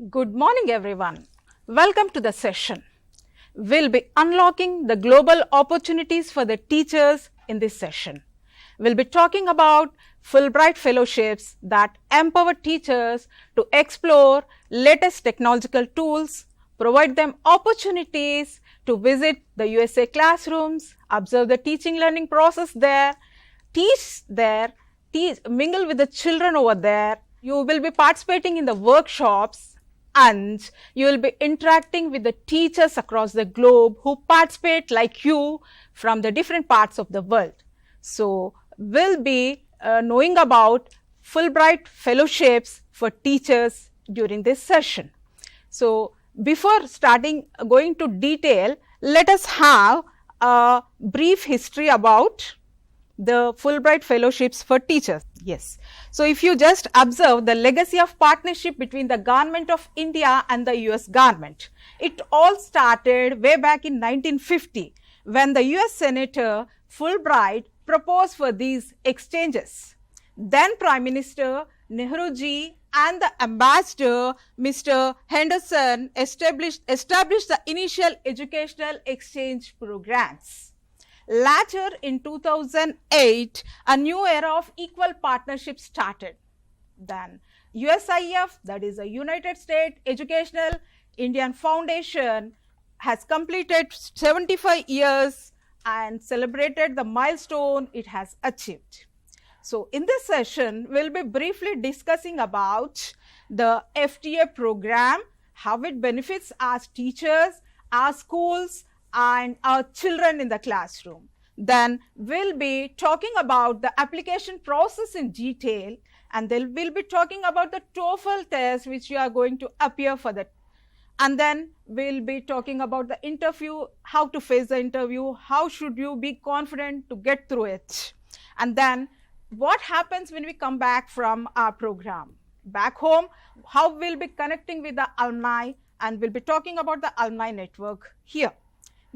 Good morning, everyone. Welcome to the session. We'll be unlocking the global opportunities for the teachers in this session. We'll be talking about Fulbright fellowships that empower teachers to explore latest technological tools, provide them opportunities to visit the USA classrooms, observe the teaching learning process there, teach there, mingle with the children over there. You will be participating in the workshops and you will be interacting with the teachers across the globe who participate like you from the different parts of the world. So, we'll be knowing about Fulbright fellowships for teachers during this session. So, before going to detail, let us have a brief history about the Fulbright fellowships for teachers. Yes. So, if you just observe the legacy of partnership between the government of India and the US government, it all started way back in 1950 when the US Senator Fulbright proposed for these exchanges. Then Prime Minister Nehruji and the Ambassador Mr. Henderson established the initial educational exchange programs. Later in 2008, a new era of equal partnership started. Then USIF, that is the United States Educational Indian Foundation, has completed 75 years and celebrated the milestone it has achieved. So, in this session, we will be briefly discussing about the FTA program, how it benefits our teachers, our schools, and our children in the classroom. Then we'll be talking about the application process in detail, and then we'll be talking about the TOEFL test which you are going to appear for that. And then we'll be talking about the interview, how to face the interview, how should you be confident to get through it. And then what happens when we come back from our program. Back home, how we'll be connecting with the alumni, and we'll be talking about the alumni network here.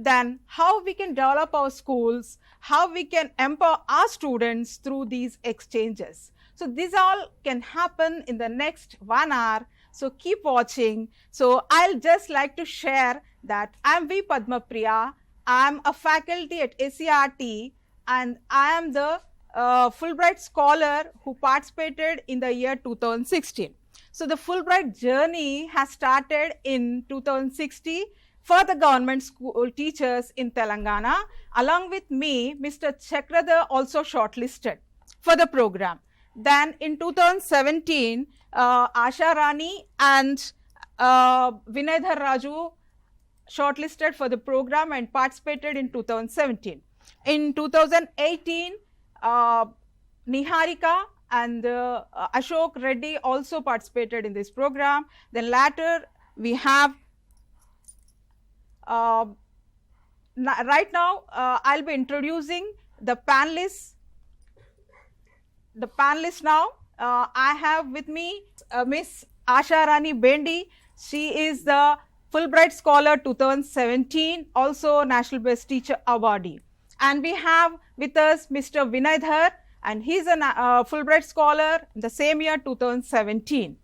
Then how we can develop our schools, how we can empower our students through these exchanges. So, these all can happen in the next 1 hour. So, keep watching. So, I'll just like to share that I'm V. Padma Priya. I'm a faculty at ACRT and I am the Fulbright scholar who participated in the year 2016. So, the Fulbright journey has started in 2016 for the government school teachers in Telangana. Along with me, Mr. Chakradhar also shortlisted for the program. Then in 2017, Asha Rani and Vinayadhar Raju shortlisted for the program and participated in 2017. In 2018, Niharika and Ashok Reddy also participated in this program. Then later we have right now I'll be introducing the panelists. The panelists now, I have with me Miss Asha Rani Bendi. She is the Fulbright Scholar 2017, also National Best Teacher Awardee. And we have with us Mr. Vinayadhar, and he is a Fulbright Scholar in the same year 2017.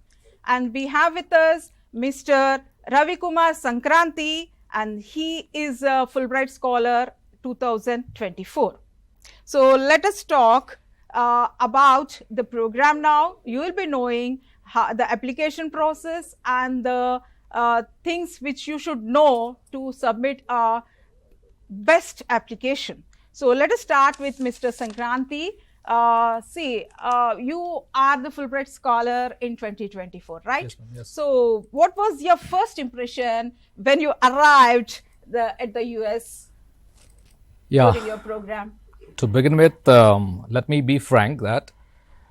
And we have with us Mr. Ravi Kumar Sankranti, and he is a Fulbright Scholar 2024. So, let us talk about the program now. You will be knowing the application process and the things which you should know to submit a best application. So, let us start with Mr. Sankranti. You are the Fulbright Scholar in 2024, right? Yes, ma'am. Yes. So, what was your first impression when you arrived at the US during your program? To begin with, let me be frank that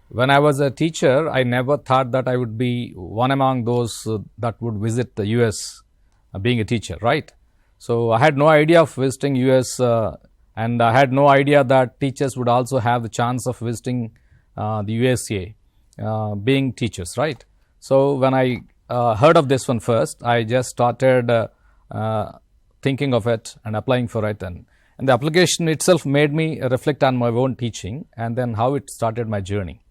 when I was a teacher, I never thought that I would be one among those that would visit the US being a teacher, right? So, I had no idea of visiting US and I had no idea that teachers would also have the chance of visiting the USA being teachers, right? So, when I heard of this one first, I just started thinking of it and applying for it, and the application itself made me reflect on my own teaching and then how it started my journey.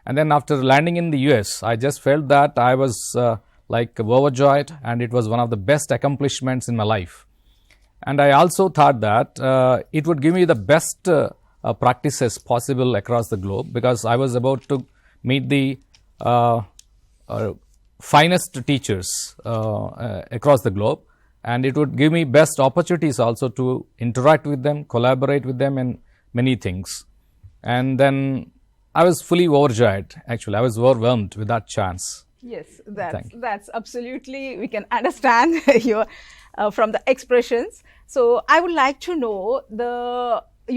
And then after landing in the US, I just felt that I was like overjoyed, and it was one of the best accomplishments in my life. And I also thought that it would give me the best practices possible across the globe, because I was about to meet the finest teachers across the globe, and it would give me best opportunities also to interact with them, collaborate with them in many things. And then I was fully overjoyed. Actually, I was overwhelmed with that chance. Yes, that's absolutely, we can understand your from the expressions. So I would like to know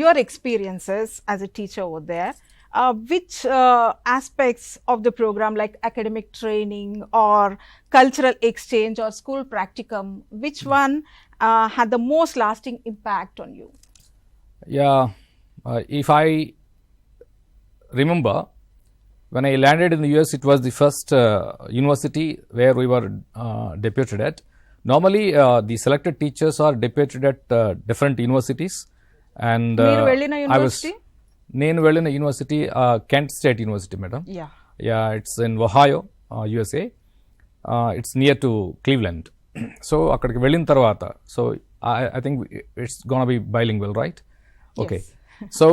your experiences as a teacher over there. Which aspects of the program, like academic training or cultural exchange or school practicum, which one had the most lasting impact on you? Yeah, if I remember, when I landed in the US, it was the first university where we were deputed at. Normally, the selected teachers are deputed at different universities. And నేను వెళ్ళిన university Kent state university madam. Yeah it's in Ohio, USA. It's near to Cleveland. So అక్కడికి వెళ్ళిన తర్వాత, so I think it's gonna B bilingual, right? Okay. So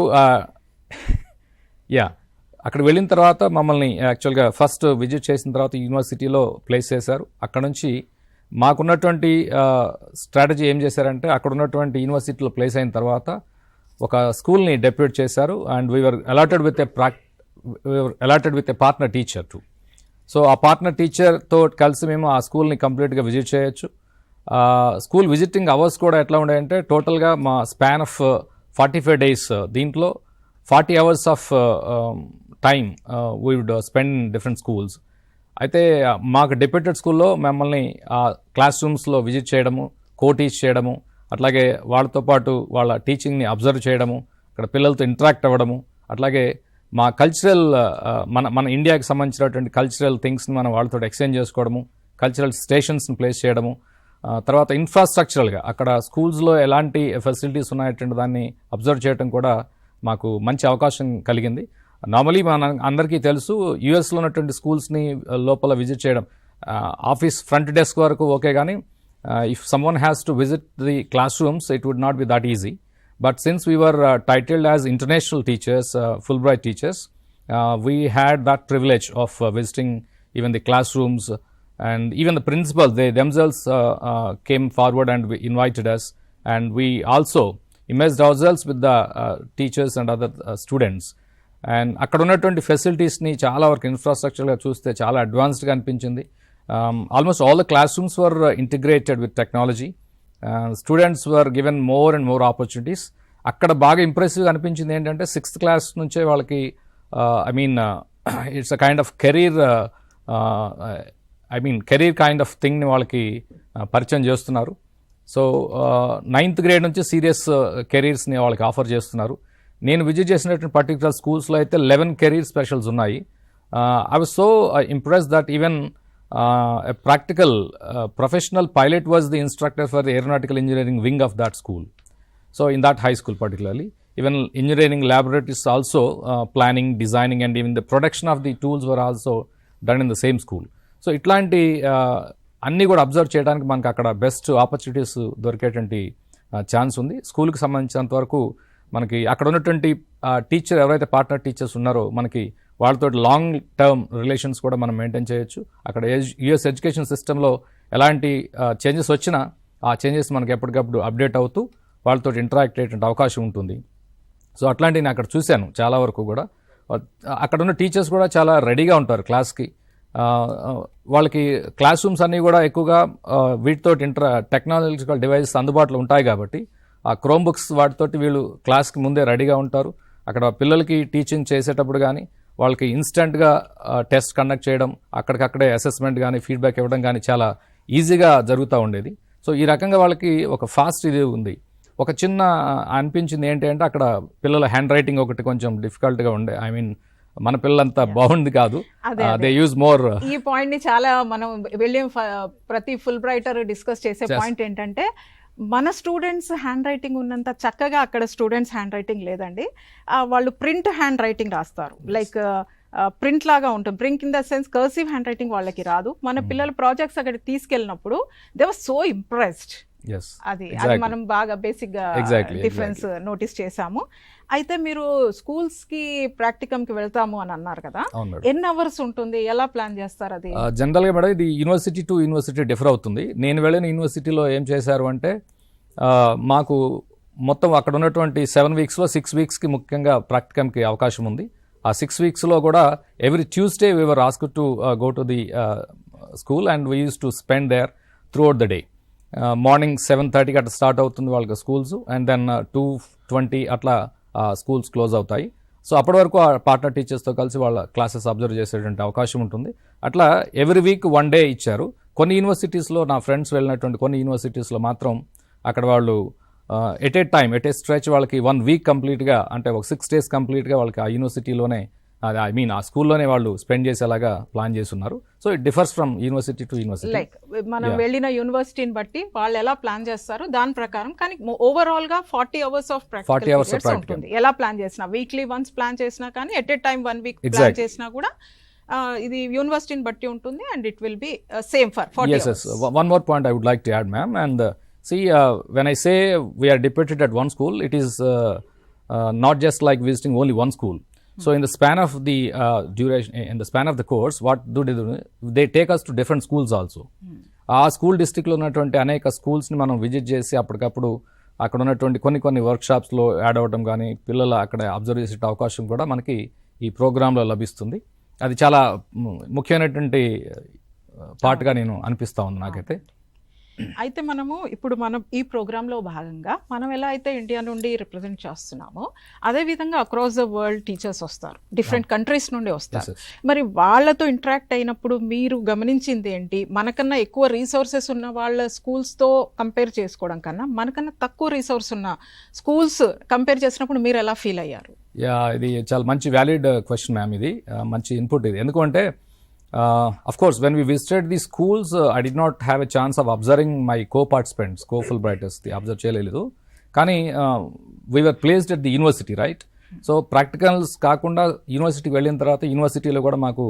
yeah, అక్కడికి వెళ్ళిన తర్వాత మమ్మల్ని యాక్చువల్గా ఫస్ట్ విజిట్ చేసిన తర్వాత యూనివర్సిటీలో ప్లేస్ చేశారు. అక్కడ నుంచి మాకున్నటువంటి స్ట్రాటజీ ఏం చేశారంటే, అక్కడ ఉన్నటువంటి యూనివర్సిటీలో ప్లేస్ అయిన తర్వాత ఒక స్కూల్ని డెప్యూట్ చేశారు. And we are allotted with a partner teacher too. So ఆ పార్ట్నర్ టీచర్తో కలిసి మేము ఆ స్కూల్ని కంప్లీట్గా విజిట్ చేయొచ్చు. స్కూల్ విజిటింగ్ అవర్స్ కూడా ఎట్లా ఉన్నాయంటే, టోటల్గా మా స్పాన్ ఆఫ్ 45 days, దీంట్లో 40 hours of time we would spend in different schools. అయితే మాకు డెప్యూటెడ్ స్కూల్లో మమ్మల్ని క్లాస్ రూమ్స్లో విజిట్ చేయడము, కో-టీచ్ చేయడము, అట్లాగే వాళ్ళతో పాటు వాళ్ళ టీచింగ్ని అబ్జర్వ్ చేయడము, అక్కడ పిల్లలతో ఇంటరాక్ట్ అవ్వడము, అట్లాగే మా కల్చరల్ మన ఇండియాకి సంబంధించినటువంటి కల్చరల్ థింగ్స్ని మనం వాళ్ళతో ఎక్స్చేంజ్ చేసుకోవడము, కల్చరల్ స్టేషన్స్ని ప్లేస్ చేయడము, తర్వాత ఇన్ఫ్రాస్ట్రక్చరల్గా అక్కడ స్కూల్స్లో ఎలాంటి ఫెసిలిటీస్ ఉన్నాయటువంటి దాన్ని అబ్జర్వ్ చేయడం కూడా మాకు మంచి అవకాశం కలిగింది. నార్మలీ మన అందరికీ తెలుసు, యూఎస్లో ఉన్నటువంటి స్కూల్స్ని లోపల విజిట్ చేయడం ఆఫీస్ ఫ్రంట్ డెస్క్ వరకు ఓకే, కానీ if someone has to visit the classrooms, it would not be that easy. But since we were titled as international teachers, Fulbright teachers, we had that privilege of visiting even the classrooms, and even the principals, they themselves came forward and invited us, and we also immersed ourselves with the teachers and other students. And అక్కడ ఉన్నటువంటి ఫెసిలిటీస్ని చాలా వరకు ఇన్ఫ్రాస్ట్రక్చర్గా చూస్తే చాలా అడ్వాన్స్డ్గా అనిపించింది. Almost all the classrooms were integrated with technology. Students were given more and more opportunities. అక్కడ బాగా ఇంప్రెసివ్గా అనిపించింది ఏంటంటే, 6th class నుంచే వాళ్ళకి it's a kind of career kind of థింగ్ని వాళ్ళకి పరిచయం చేస్తున్నారు. సో 9th grade నుంచి సీరియస్ కెరీర్స్ని వాళ్ళకి ఆఫర్ చేస్తున్నారు. నేను విజిట్ చేసినటువంటి పర్టికులర్ స్కూల్స్లో అయితే 11 కెరీర్ స్పెషల్స్ ఉన్నాయి. I was so impressed that even a practical professional pilot was the instructor for the aeronautical engineering wing of that school. So in that high school particularly, even engineering laboratories also planning, designing, and even the production of the tools were also done in the same school. So itlanti అన్నీ కూడా observe చేయడానికి మనకు అక్కడ best opportunities దొరికేటువంటి chance ఉంది. స్కూల్కి సంబంధించినంత వరకు మనకి అక్కడ ఉన్నటువంటి టీచర్ ఎవరైతే పార్ట్నర్ టీచర్స్ ఉన్నారో, మనకి వాళ్ళతో లాంగ్ టర్మ్ రిలేషన్స్ కూడా మనం మెయింటైన్ చేయొచ్చు. అక్కడ యుఎస్ ఎడ్యుకేషన్ సిస్టంలో ఎలాంటి చేంజెస్ వచ్చినా ఆ చేంజెస్ మనకి ఎప్పటికప్పుడు అప్డేట్ అవుతూ వాళ్ళతో ఇంటరాక్ట్ అయ్యేటువంటి అవకాశం ఉంటుంది. సో అట్లాంటివి నేను అక్కడ చూశాను చాలా వరకు కూడా. అక్కడ ఉన్న టీచర్స్ కూడా చాలా రెడీగా ఉంటారు క్లాస్కి. వాళ్ళకి క్లాస్ రూమ్స్ అన్నీ కూడా ఎక్కువగా వీటితో టెక్నాలజికల్ డివైజెస్ అందుబాటులో ఉంటాయి కాబట్టి ఆ క్రోమ్ బుక్స్ వాటితోటి వీళ్ళు క్లాస్కి ముందే రెడీగా ఉంటారు. అక్కడ పిల్లలకి టీచింగ్ చేసేటప్పుడు కానీ వాళ్ళకి ఇన్స్టెంట్గా టెస్ట్ కండక్ట్ చేయడం, అక్కడికక్కడే అసెస్మెంట్ కానీ ఫీడ్బ్యాక్ ఇవ్వడం కానీ చాలా ఈజీగా జరుగుతూ ఉండేది. సో ఈ రకంగా వాళ్ళకి ఒక ఫాస్ట్ ఇది ఉంది. ఒక చిన్న అనిపించింది ఏంటి అంటే, అక్కడ పిల్లల హ్యాండ్ రైటింగ్ ఒకటి కొంచెం డిఫికల్ట్గా ఉండే. మన పిల్లలంతా బాగుంది కాదు, దే యూజ్ మోర్. ఈ పాయింట్ ని చాలా మనం విలియం ప్రతి ఫుల్ బ్రైటర్ డిస్కస్ చేసే పాయింట్ ఏంటంటే, మన స్టూడెంట్స్ హ్యాండ్ రైటింగ్ ఉన్నంత చక్కగా అక్కడ స్టూడెంట్స్ హ్యాండ్ రైటింగ్ లేదండి. వాళ్ళు ప్రింట్ హ్యాండ్ రైటింగ్ రాస్తారు. లైక్ ప్రింట్ లాగా ఉంటుంది. Print in the sense cursive hand writing వాళ్ళకి రాదు. మన పిల్లల ప్రాజెక్ట్స్ అక్కడ తీసుకెళ్ళినప్పుడు దే వర్ సో ఇంప్రెస్డ్. అది మనం బాగా బేసిక్ గా డిఫరెన్స్ నోటీస్ చేసాము. అయితే మీరు స్కూల్స్ కి ప్రాక్టికమ్ కి వెళ్తాము అని అన్నారు కదా, ఎన్ని అవర్స్ ఉంటుంది, ఎలా ప్లాన్ చేస్తారు? అది జనరల్ గా మేడం ఇది యూనివర్సిటీ టు యూనివర్సిటీ డిఫర్ అవుతుంది. నేను వెళ్ళిన యూనివర్సిటీలో ఏం చేశారు అంటే మాకు మొత్తం అక్కడ ఉన్నటువంటి 7 weeks లో 6 weeks కి ముఖ్యంగా ప్రాక్టికమ్ కి అవకాశం ఉంది. ఆ 6 weeks లో కూడా every Tuesday we were asked to go to the school and we use to spend there throughout the day. Morning 7:30కి అట్లా స్టార్ట్ అవుతుంది వాళ్ళకి స్కూల్స్, అండ్ దెన్ 2:20 అట్లా స్కూల్స్ క్లోజ్ అవుతాయి. సో అప్పటి వరకు ఆ పార్ట్నర్ టీచర్స్తో కలిసి వాళ్ళ క్లాసెస్ అబ్జర్వ్ చేసేటువంటి అవకాశం ఉంటుంది. అట్లా ఎవ్రీ వీక్ 1 day ఇచ్చారు. కొన్ని యూనివర్సిటీస్లో నా ఫ్రెండ్స్ వెళ్ళినటువంటి కొన్ని యూనివర్సిటీస్లో మాత్రం అక్కడ వాళ్ళు ఎట్ ఏ స్ట్రెచ్ వాళ్ళకి 1 week కంప్లీట్గా, అంటే ఒక 6 days కంప్లీట్గా వాళ్ళకి ఆ యూనివర్సిటీలోనే ఆ స్కూల్లోనే వాళ్ళు స్పెండ్ చేసేలాగా ప్లాన్ చేస్తున్నారు. So it differs from university to university. Like మనం వెళ్ళిన యూనివర్సిటీని బట్టి వాళ్ళు ఎలా ప్లాన్ చేస్తారు దాని ప్రకారం, కానీ ఓవరాల్ గా 40 hours ఆఫ్ ప్రాక్టికల్ ఉంటుంది. ఎలా ప్లాన్ చేసినా, వీక్లీ వన్స్ ప్లాన్ చేసినా కానీ at a time 1 week plan చేసినా కూడా ఇది యూనివర్సిటీని బట్టి ఉంటుంది. And it will be same for 40 hours. One more point I would like to add, ma'am, and see, when I say we are depicted at one school, it is not just like visiting only one school. So in the span of the duration, in the span of the course, what do? They take us to different schools also. ఆ school డిస్ట్రిక్ట్లో ఉన్నటువంటి అనేక స్కూల్స్ని మనం visit చేసి అప్పటికప్పుడు అక్కడ ఉన్నటువంటి కొన్ని వర్క్షాప్స్లో యాడ్ అవ్వడం కానీ, పిల్లలు అక్కడ అబ్జర్వ్ చేసే అవకాశం కూడా మనకి ఈ ప్రోగ్రాంలో లభిస్తుంది. అది చాలా ముఖ్యమైనటువంటి పార్ట్గా నేను అనిపిస్తూ ఉంది నాకైతే. అయితే మనం ఈ ప్రోగ్రాంలో భాగంగా మనం ఎలా అయితే ఇండియా నుండి రిప్రజెంట్ చేస్తున్నామో అదేవిధంగా అక్రాస్ ద వరల్డ్ టీచర్స్ వస్తారు, డిఫరెంట్ కంట్రీస్ నుండి వస్తారు. మరి వాళ్ళతో ఇంటరాక్ట్ అయినప్పుడు మీరు గమనించింది ఏంటి? మనకన్నా ఎక్కువ రీసోర్సెస్ ఉన్న వాళ్ళ స్కూల్స్తో కంపేర్ చేసుకోవడం కన్నా మనకన్నా తక్కువ రీసోర్స్ ఉన్న స్కూల్స్ కంపేర్ చేసినప్పుడు మీరు ఎలా ఫీల్ అయ్యారు? ఇది చాలా మంచి వ్యాలిడ్ క్వశ్చన్ మ్యామ్. ఇది మంచి ఇన్పుట్. ఇది ఎందుకంటే of course, when we visited the schools, I did not have a chance of observing my co-participants, co-Fulbrighters, the observe cheyaledu. Kani we were placed at the university, right? So practicals kaakunda university వెళ్ళిన తర్వాత యూనివర్సిటీలో కూడా మాకు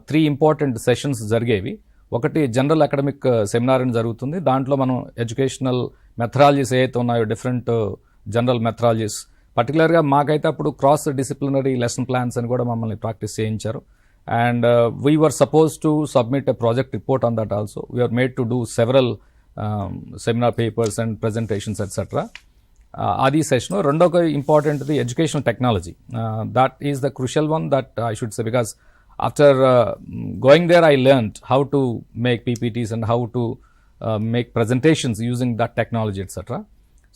3 important sessions జరిగేవి. ఒకటి general academic seminar అని జరుగుతుంది. దాంట్లో మనం ఎడ్యుకేషనల్ మెథడాలజీస్ ఏవైతే ఉన్నాయో, డిఫరెంట్ జనరల్ మెథడాలజీస్, పర్టికులర్గా మాకైతే అప్పుడు క్రాస్ డిసిప్లినరీ లెసన్ ప్లాన్స్ అని కూడా మమ్మల్ని ప్రాక్టీస్ చేయించారు. And we were supposed to submit a project report on that also. We were made to do several seminar papers and presentations, etc. Adi session. Rendoka important the educational technology. That is the crucial one that I should say, because after going there I learned how to make PPTs and how to make presentations using that technology, etc.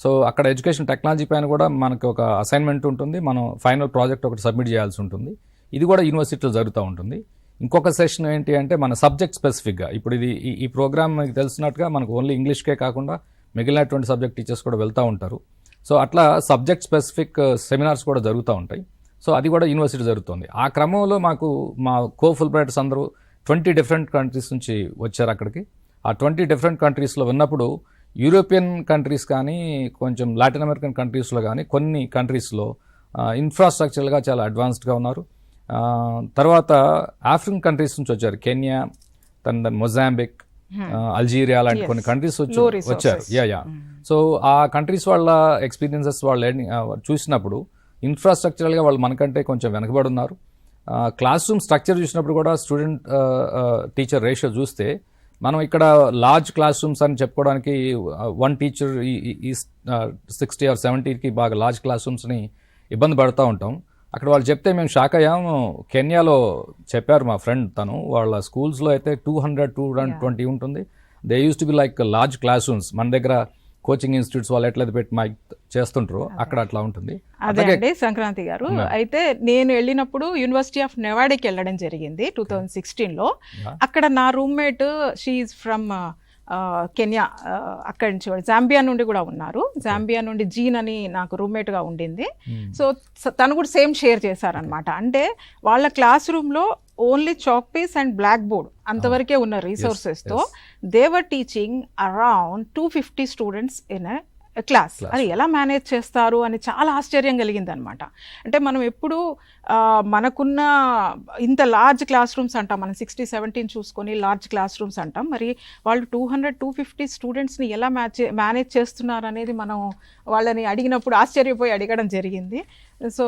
So అక్కడ education technology పైన కూడా మనకు ఒక assignment ఉంటుంది. మనం final project ఒకటి submit చేయాల్సి ఉంటుంది. ఇది కూడా యూనివర్సిటీలో జరుగుతూ ఉంటుంది. ఇంకొక సెషన్ ఏంటి అంటే మన సబ్జెక్ట్ స్పెసిఫిక్గా, ఇప్పుడు ఇది ఈ ప్రోగ్రామ్ మనకి తెలిసినట్టుగా మనకు ఓన్లీ ఇంగ్లీష్కే కాకుండా మిగిలినటువంటి సబ్జెక్ట్ టీచర్స్ కూడా వెళ్తూ ఉంటారు. సో అట్లా సబ్జెక్ట్ స్పెసిఫిక్ సెమినార్స్ కూడా జరుగుతూ ఉంటాయి. సో అది కూడా యూనివర్సిటీ జరుగుతుంది. ఆ క్రమంలో మా కో-ఫుల్బ్రైటర్స్ అందరూ 20 డిఫరెంట్ కంట్రీస్ నుంచి వచ్చారు అక్కడికి. ఆ 20 డిఫరెంట్ కంట్రీస్లో ఉన్నప్పుడు యూరోపియన్ కంట్రీస్ కానీ, కొంచెం లాటిన్ అమెరికన్ కంట్రీస్లో కానీ, కొన్ని కంట్రీస్లో ఇన్ఫ్రాస్ట్రక్చర్గా చాలా అడ్వాన్స్డ్గా ఉన్నారు. తర్వాత ఆఫ్రికన్ కంట్రీస్ నుంచి వచ్చారు. కెన్యా, దెన్ మొజాంబిక్, అల్జీరియా లాంటి కొన్ని కంట్రీస్ వచ్చారు. సో ఆ కంట్రీస్ వాళ్ళ ఎక్స్పీరియన్సెస్ వాళ్ళు చూసినప్పుడు ఇన్ఫ్రాస్ట్రక్చరల్గా వాళ్ళు మనకంటే కొంచెం వెనకబడి ఉన్నారు. క్లాస్ రూమ్ స్ట్రక్చర్ చూసినప్పుడు కూడా స్టూడెంట్ టీచర్ రేషియో చూస్తే మనం ఇక్కడ లార్జ్ క్లాస్ రూమ్స్ అని చెప్పుకోవడానికి 1 teacher ఈ 60 or 70కి బాగా లార్జ్ క్లాస్ రూమ్స్ని ఇబ్బంది పడుతూ ఉంటాం. అక్కడ వాళ్ళు చెప్తే మేము షాక్ అయ్యాము. కెన్యాలో చెప్పారు మా ఫ్రెండ్, తను వాళ్ళ స్కూల్స్లో అయితే 200-220 ఉంటుంది. They use to be like large class rooms. మన దగ్గర కోచింగ్ ఇన్స్టిట్యూట్స్ వాళ్ళు ఎట్లయితే పెట్టి మైక్ చేస్తుంటారో అక్కడ అట్లా ఉంటుంది. అదే అండి సంక్రాంతి గారు. అయితే నేను వెళ్ళినప్పుడు యూనివర్సిటీ ఆఫ్ నెవాడాకి వెళ్ళడం జరిగింది 2016లో. అక్కడ నా రూమ్మేట్ షీఈ్ ఫ్రమ్ కెన్యా, అక్కడి నుంచి జాంబియా నుండి కూడా ఉన్నారు. జాంబియా నుండి జీన్ అని నాకు రూమ్మేట్గా ఉండింది. సో తను కూడా సేమ్ షేర్ చేశారనమాట. అంటే వాళ్ళ క్లాస్ రూమ్లో only chalk piece and black board అంతవరకే ఉన్న రిసోర్సెస్తో they were teaching around 250 students in class అది ఎలా మేనేజ్ చేస్తారు అని చాలా ఆశ్చర్యం కలిగింది అనమాట. అంటే మనం ఎప్పుడు మనకున్న ఇంత లార్జ్ క్లాస్ రూమ్స్ అంటాం, మనం 60-70 చూసుకొని లార్జ్ క్లాస్ రూమ్స్ అంటాం, మరి వాళ్ళు 200-250 స్టూడెంట్స్ని ఎలా మేనేజ్ చేస్తున్నారు అనేది మనం వాళ్ళని అడిగినప్పుడు ఆశ్చర్యపోయి అడగడం జరిగింది. సో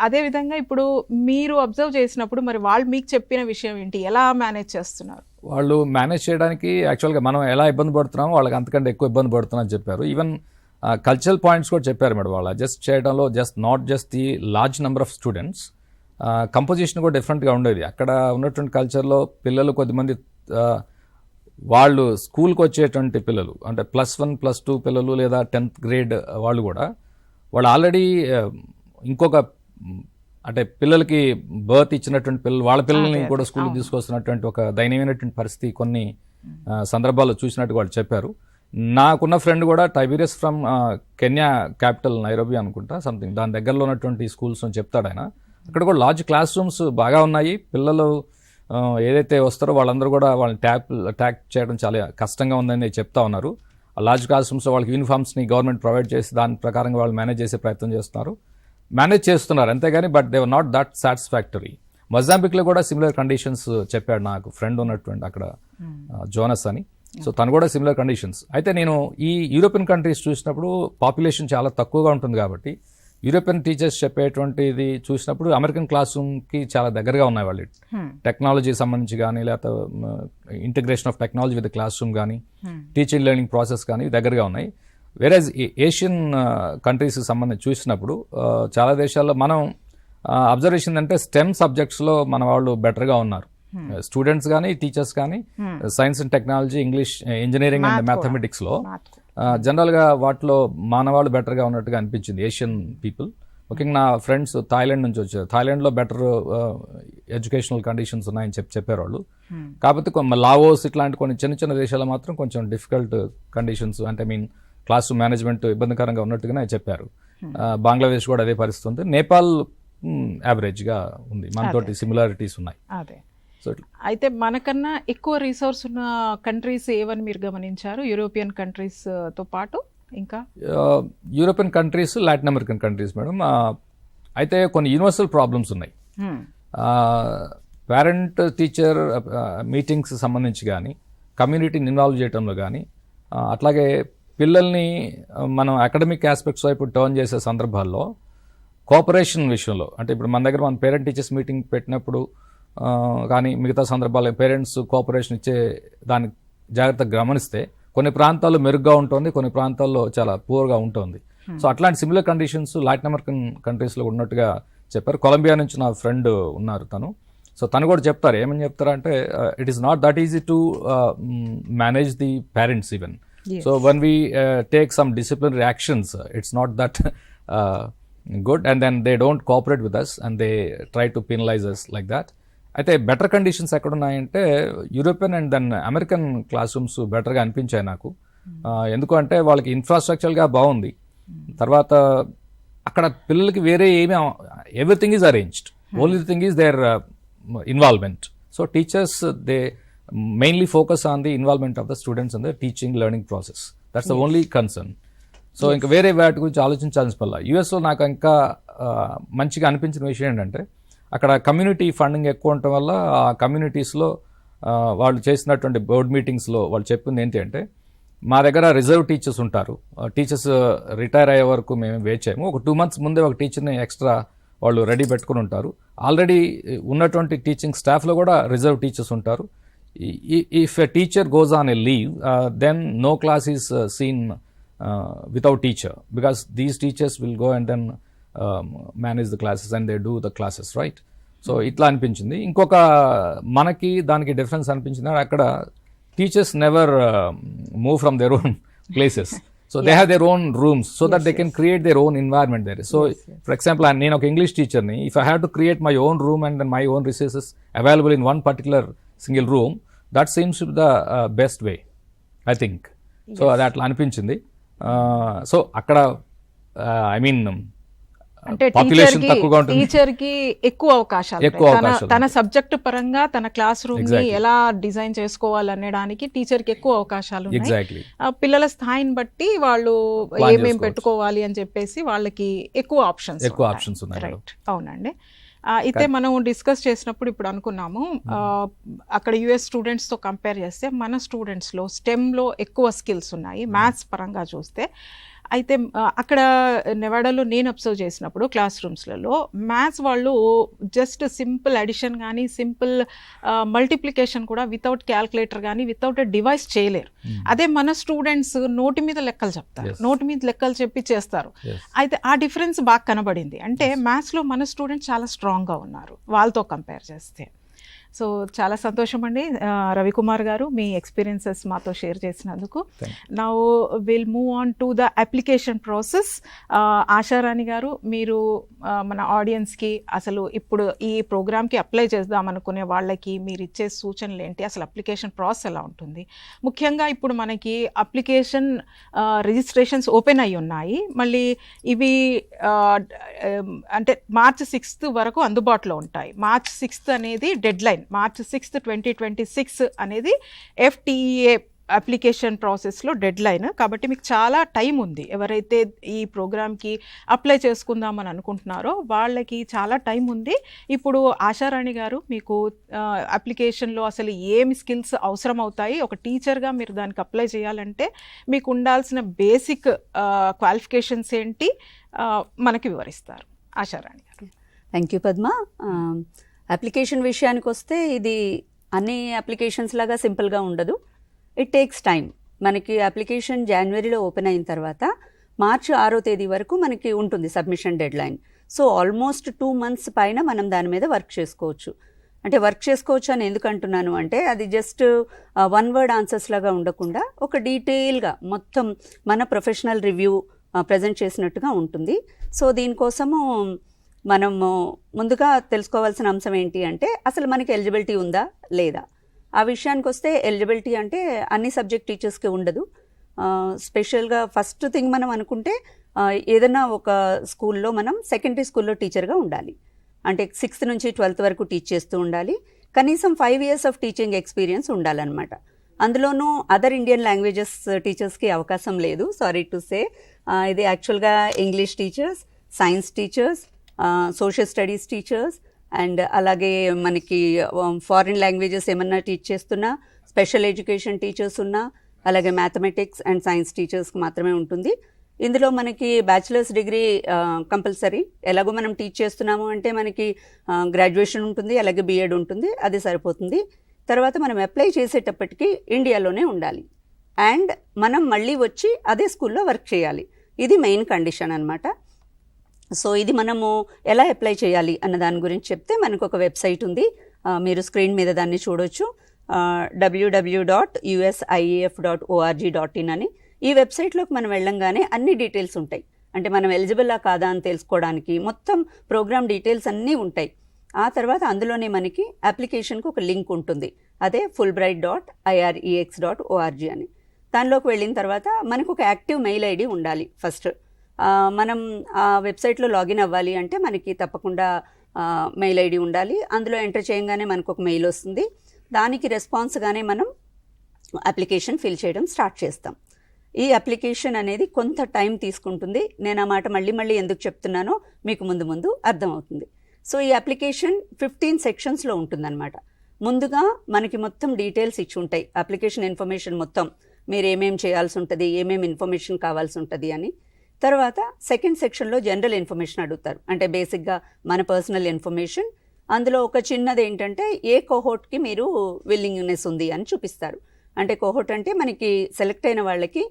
అదేవిధంగా ఇప్పుడు మీరు అబ్జర్వ్ చేసినప్పుడు మరి వాళ్ళు మీకు చెప్పిన విషయం ఏంటి, ఎలా మేనేజ్ చేస్తున్నారు? వాళ్ళు మేనేజ్ చేయడానికి యాక్చువల్గా మనం ఎలా ఇబ్బంది పడుతున్నామో వాళ్ళకి అంతకంటే ఎక్కువ ఇబ్బంది పడుతున్నామని చెప్పారు. ఈవెన్ కల్చరల్ పాయింట్స్ కూడా చెప్పారు మేడం. వాళ్ళు అడ్జస్ట్ చేయడంలో not just the large number of students, composition కూడా డిఫరెంట్గా ఉండేది. అక్కడ ఉన్నటువంటి కల్చర్లో పిల్లలు కొద్దిమంది వాళ్ళు స్కూల్కి వచ్చేటువంటి పిల్లలు అంటే +1 +2 పిల్లలు లేదా 10th గ్రేడ్ వాళ్ళు ఆల్రెడీ ఇంకొక అంటే పిల్లలకి బర్త్ ఇచ్చినటువంటి పిల్లలు వాళ్ళ పిల్లల్ని కూడా స్కూల్కి తీసుకొస్తున్నటువంటి ఒక దయనీయమైనటువంటి పరిస్థితి కొన్ని సందర్భాల్లో చూసినట్టు వాళ్ళు చెప్పారు. నాకున్న ఫ్రెండ్ కూడా Tiberius from Kenya capital Nairobi అనుకుంటా సంథింగ్, దాని దగ్గరలో ఉన్నటువంటి స్కూల్స్ అని చెప్తాడు ఆయన. అక్కడ కూడా లార్జ్ క్లాస్ రూమ్స్ బాగా ఉన్నాయి. పిల్లలు ఏదైతే వస్తారో వాళ్ళందరూ కూడా వాళ్ళని ట్యాక్ చేయడం చాలా కష్టంగా ఉందని చెప్తా ఉన్నారు. ఆ లార్జ్ క్లాస్ రూమ్స్ వాళ్ళకి యూనిఫామ్స్ని గవర్నమెంట్ ప్రొవైడ్ చేసి దాని ప్రకారంగా వాళ్ళు మేనేజ్ చేసే ప్రయత్నం చేస్తున్నారు అంతేగాని but they were not that satisfactory. మొజాంబిక్లో కూడా సిమిలర్ కండిషన్స్ చెప్పాడు నాకు ఫ్రెండ్ ఉన్నటువంటి అక్కడ జోనస్ అని. సో తను కూడా సిమిలర్ కండిషన్స్. అయితే నేను ఈ యూరోపియన్ కంట్రీస్ చూసినప్పుడు పాపులేషన్ చాలా తక్కువగా ఉంటుంది కాబట్టి యూరోపియన్ టీచర్స్ చెప్పేటువంటిది చూసినప్పుడు అమెరికన్ క్లాస్ రూమ్కి చాలా దగ్గరగా ఉన్నాయి వాళ్ళు. టెక్నాలజీ సంబంధించి కానీ లేకపోతే integration of technology with class room కానీ టీచింగ్ లెర్నింగ్ ప్రాసెస్ కానీ దగ్గరగా ఉన్నాయి. వేరేజ్ ఏషియన్ కంట్రీస్కి సంబంధించి చూసినప్పుడు చాలా దేశాల్లో మనం అబ్జర్వేషన్ అంటే స్టెమ్ సబ్జెక్ట్స్లో మన వాళ్ళు బెటర్గా ఉన్నారు. స్టూడెంట్స్ కానీ టీచర్స్ కానీ science and technology, English, engineering and మ్యాథమెటిక్స్లో జనరల్గా వాటిలో మానవాళ్ళు బెటర్గా ఉన్నట్టుగా అనిపించింది ఏషియన్ పీపుల్. ముఖ్యంగా నా ఫ్రెండ్స్ థాయిలాండ్ నుంచి వచ్చారు. థాయిలాండ్లో బెటర్ ఎడ్యుకేషనల్ కండిషన్స్ ఉన్నాయని చెప్పారు వాళ్ళు. కాకపోతే లావోస్ ఇట్లాంటి కొన్ని చిన్న చిన్న దేశాల్లో మాత్రం కొంచెం డిఫికల్ట్ కండిషన్స్ అంటే క్లాస్ రూమ్ మేనేజ్మెంట్ ఇబ్బందికరంగా ఉన్నట్టుగానే చెప్పారు. బంగ్లాదేశ్ కూడా అదే పరిస్థితి ఉంది. నేపాల్ యావరేజ్గా ఉంది, మనతోటి సిమిలారిటీస్ ఉన్నాయి. సో అయితే మనకన్నా ఎక్కువ రిసోర్స్ ఉన్న కంట్రీస్ ఏవని మీరు గమనించారు యూరోపియన్ కంట్రీస్తో పాటు? ఇంకా European countries, Latin American countries madam. అయితే కొన్ని యూనివర్సల్ ప్రాబ్లమ్స్ ఉన్నాయి. పేరెంట్ టీచర్ మీటింగ్స్ సంబంధించి కానీ కమ్యూనిటీని ఇన్వాల్వ్ చేయడంలో కానీ అట్లాగే పిల్లల్ని మనం అకాడమిక్ ఆస్పెక్ట్స్ వైపు టర్న్ చేసే సందర్భాల్లో కోఆపరేషన్ విషయంలో అంటే ఇప్పుడు మన దగ్గర మన పేరెంట్ టీచర్స్ మీటింగ్ పెట్టినప్పుడు కానీ మిగతా సందర్భాల్లో పేరెంట్స్ కోఆపరేషన్ ఇచ్చే దాన్ని జాగ్రత్తగా గమనిస్తే కొన్ని ప్రాంతాల్లో మెరుగ్గా ఉంటుంది, కొన్ని ప్రాంతాల్లో చాలా పూర్గా ఉంటుంది. సో అట్లాంటి సిమిలర్ కండిషన్స్ లాటిన్ అమెరికన్ కంట్రీస్లో ఉన్నట్టుగా చెప్పారు. కొలంబియా నుంచి నా ఫ్రెండ్ ఉన్నారు తను. సో తను కూడా చెప్తారు, ఏమని చెప్తారంటే it is not that easy to manage the parents even. So when we take some disciplinary actions, it's not that good, and then they don't cooperate with us and they try to penalize us like that. అయితే better conditions ఎక్కడ ఉన్నాయంటే European and then American classrooms బెటర్గా అనిపించాయి నాకు. ఎందుకంటే వాళ్ళకి ఇన్ఫ్రాస్ట్రక్చర్గా బాగుంది. తర్వాత అక్కడ పిల్లలకి వేరే everything is arranged, only thing is their involvement. So teachers they mainly focus on the involvement of the students in the teaching learning process. That's the only concern. So ఇంకా వేరే వాటి గురించి ఆలోచించాల్సిన పర్లా. యూఎస్లో నాకు ఇంకా మంచిగా అనిపించిన విషయం ఏంటంటే అక్కడ కమ్యూనిటీ ఫండింగ్ ఎక్కువ ఉండటం వల్ల ఆ కమ్యూనిటీస్లో వాళ్ళు చేసినటువంటి బోర్డ్ మీటింగ్స్లో వాళ్ళు చెప్పింది ఏంటి అంటే మా దగ్గర రిజర్వ్ టీచర్స్ ఉంటారు, టీచర్స్ రిటైర్ అయ్యే వరకు మేము వెయిట్ చేయము, ఒక 2 months ముందే ఒక టీచర్ని ఎక్స్ట్రా వాళ్ళు రెడీ పెట్టుకుని ఉంటారు. ఆల్రెడీ ఉన్నటువంటి టీచింగ్ స్టాఫ్లో కూడా రిజర్వ్ టీచర్స్ ఉంటారు. If a teacher goes on a leave, then no class is seen without teacher, because these teachers will go and then manage the classes and they do the classes, right? So itla అనిపించింది. ఇంకొక మనకి దానికి difference అనిపించింది, అక్కడ teachers never move from their own places. So they have their own rooms so that they can create their own environment there. So for example, నేను ఒక English టీచర్ని, if I have to create my own room and then my own resources available in one particular single room, that seems to be the best way, I think. So అది అట్లా అనిపించింది. So అక్కడ అంటే population తక్కువగా ఉంటుంది, teacher కి ఎక్కువ అవకాశాలు తన సబ్జెక్ట్ పరంగా తన క్లాస్ రూమ్ ని ఎలా డిజైన్ చేసుకోవాలనేడానికి టీచర్ కి ఎక్కువ అవకాశాలు ఉన్నాయి. పిల్లల స్థాయిని బట్టి వాళ్ళు ఏమేమి పెట్టుకోవాలి అని చెప్పేసి వాళ్ళకి ఎక్కువ ఆప్షన్స్ ఉన్నాయి. రైట్, అవునండి. అయితే మనం డిస్కస్ చేసినప్పుడు ఇప్పుడు అనుకున్నాము అక్కడ యుఎస్ స్టూడెంట్స్తో కంపేర్ చేస్తే మన స్టూడెంట్స్లో స్టెమ్లో ఎక్కువ స్కిల్స్ ఉన్నాయి మ్యాథ్స్ పరంగా చూస్తే. అయితే అక్కడ నెవాడాలో నేను అబ్జర్వ్ చేసినప్పుడు క్లాస్ రూమ్స్లలో మ్యాథ్స్ వాళ్ళు జస్ట్ సింపుల్ అడిషన్ కానీ సింపుల్ మల్టిప్లికేషన్ కూడా వితౌట్ క్యాల్కులేటర్ కానీ వితౌట్ డివైస్ చేయలేరు. అదే మన స్టూడెంట్స్ నోటి మీద లెక్కలు చెప్తారు, నోటి మీద లెక్కలు చెప్పి చేస్తారు. అయితే ఆ డిఫరెన్స్ బాగా కనబడింది. అంటే మ్యాథ్స్లో మన స్టూడెంట్స్ చాలా స్ట్రాంగ్గా ఉన్నారు వాళ్ళతో కంపేర్ చేస్తే. సో చాలా సంతోషం అండి రవికుమార్ గారు మీ ఎక్స్పీరియన్సెస్ మాతో షేర్ చేసినందుకు. Now will move on to the application process. Asharani గారు, మీరు మన ఆడియన్స్కి అసలు ఇప్పుడు ఈ ప్రోగ్రామ్కి అప్లై చేద్దాం అనుకునే వాళ్ళకి మీరు ఇచ్చే సూచనలు ఏంటి, అసలు అప్లికేషన్ ప్రాసెస్ ఎలా ఉంటుంది? ముఖ్యంగా ఇప్పుడు మనకి అప్లికేషన్ రిజిస్ట్రేషన్స్ ఓపెన్ అయి ఉన్నాయి, మళ్ళీ ఇవి అంటే March 6th వరకు అందుబాటులో ఉంటాయి. March 6th అనేది డెడ్ లైన్. March 6th, 2026 అనేది FTEA అప్లికేషన్ ప్రాసెస్లో డెడ్ లైన్. కాబట్టి మీకు చాలా టైం ఉంది. ఎవరైతే ఈ ప్రోగ్రామ్కి అప్లై చేసుకుందామని అనుకుంటున్నారో వాళ్ళకి చాలా టైం ఉంది. ఇప్పుడు ఆశారాణి గారు మీకు అప్లికేషన్లో అసలు ఏమి స్కిల్స్ అవసరం అవుతాయి, ఒక టీచర్గా మీరు దానికి అప్లై చేయాలంటే మీకు ఉండాల్సిన బేసిక్ క్వాలిఫికేషన్స్ ఏంటి మనకి వివరిస్తారు. ఆశారాణి గారు. Thank you Padma. అప్లికేషన్ విషయానికి వస్తే ఇది అన్ని అప్లికేషన్స్ లాగా సింపుల్గా ఉండదు. It takes time. మనకి అప్లికేషన్ జనవరిలో ఓపెన్ అయిన తర్వాత March 6వ తేదీ వరకు మనకి ఉంటుంది submission dead line. So almost 2 months పైన మనం దాని మీద వర్క్ చేసుకోవచ్చు. అంటే వర్క్ చేసుకోవచ్చు అని ఎందుకు అంటున్నాను అంటే అది జస్ట్ 1 word ఆన్సర్స్ లాగా ఉండకుండా ఒక డీటెయిల్గా మొత్తం మన ప్రొఫెషనల్ రివ్యూ ప్రజెంట్ చేసినట్టుగా ఉంటుంది. సో దీనికోసము మనము ముందుగా తెలుసుకోవాల్సిన అంశం ఏంటి అంటే అసలు మనకి ఎలిజిబిలిటీ ఉందా లేదా. ఆ విషయానికి వస్తే ఎలిజిబిలిటీ అంటే అన్ని సబ్జెక్ట్ టీచర్స్కి ఉండదు. స్పెషల్గా ఫస్ట్ థింగ్ మనం అనుకుంటే ఏదైనా ఒక స్కూల్లో మనం సెకండరీ స్కూల్లో టీచర్గా ఉండాలి. అంటే 6th నుంచి 12th వరకు టీచ్ చేస్తూ ఉండాలి. కనీసం 5 years ఆఫ్ టీచింగ్ ఎక్స్పీరియన్స్ ఉండాలన్నమాట. అందులోనూ అదర్ ఇండియన్ లాంగ్వేజెస్ టీచర్స్కి అవకాశం లేదు, సారీ టు సే. ఇది యాక్చువల్గా English teachers, science teachers, social studies teachers and అలాగే మనకి ఫారిన్ లాంగ్వేజెస్ ఏమన్నా టీచ్ చేస్తున్నా, స్పెషల్ ఎడ్యుకేషన్ టీచర్స్ ఉన్నా, అలాగే మ్యాథమెటిక్స్ అండ్ సైన్స్ టీచర్స్కి మాత్రమే ఉంటుంది. ఇందులో మనకి బ్యాచిలర్స్ డిగ్రీ కంపల్సరీ. ఎలాగో మనం టీచ్ చేస్తున్నాము అంటే మనకి గ్రాడ్యుయేషన్ ఉంటుంది, అలాగే B.Ed ఉంటుంది, అది సరిపోతుంది. తర్వాత మనం అప్లై చేసేటప్పటికి ఇండియాలోనే ఉండాలి అండ్ మనం మళ్ళీ వచ్చి అదే స్కూల్లో వర్క్ చేయాలి. ఇది మెయిన్ కండిషన్ అన్నమాట. సో ఇది మనము ఎలా అప్లై చేయాలి అన్న దాని గురించి చెప్తే మనకు ఒక వెబ్సైట్ ఉంది, మీరు స్క్రీన్ మీద దాన్ని చూడొచ్చు. www.usief.org.in అని. ఈ వెబ్సైట్లోకి మనం వెళ్ళంగానే అన్ని డీటెయిల్స్ ఉంటాయి. అంటే మనం ఎలిజిబుల్లా కాదా అని తెలుసుకోవడానికి మొత్తం ప్రోగ్రామ్ డీటెయిల్స్ అన్నీ ఉంటాయి. ఆ తర్వాత అందులోనే మనకి అప్లికేషన్కి ఒక లింక్ ఉంటుంది, అదే fulbright.irex.org అని. దానిలోకి వెళ్ళిన తర్వాత మనకు ఒక యాక్టివ్ మెయిల్ ఐడి ఉండాలి. ఫస్ట్ మనం ఆ వెబ్సైట్లో లాగిన్ అవ్వాలి అంటే మనకి తప్పకుండా మెయిల్ ఐడి ఉండాలి. అందులో ఎంటర్ చేయగానే మనకు ఒక మెయిల్ వస్తుంది. దానికి రెస్పాన్స్గానే మనం అప్లికేషన్ ఫిల్ చేయడం స్టార్ట్ చేస్తాం. ఈ అప్లికేషన్ అనేది కొంత టైం తీసుకుంటుంది. నేను ఆ మాట మళ్ళీ ఎందుకు చెప్తున్నానో మీకు ముందు అర్థమవుతుంది. సో ఈ అప్లికేషన్ 15 sectionsలో ఉంటుందన్నమాట. ముందుగా మనకి మొత్తం డీటెయిల్స్ ఇచ్చి ఉంటాయి, అప్లికేషన్ ఇన్ఫర్మేషన్ మొత్తం మీరు ఏమేం చేయాల్సి ఉంటుంది, ఏమేమి ఇన్ఫర్మేషన్ కావాల్సి ఉంటుంది అని. తర్వాత సెకండ్ సెక్షన్లో జనరల్ ఇన్ఫర్మేషన్ అడుగుతారు, అంటే బేసిక్గా మన పర్సనల్ ఇన్ఫర్మేషన్. అందులో ఒక చిన్నది ఏంటంటే ఏ కోహోర్ట్కి మీరు విల్లింగ్నెస్ ఉంది అని చూపిస్తారు. అంటే కోహోర్ట్ అంటే మనకి సెలెక్ట్ అయిన వాళ్ళకి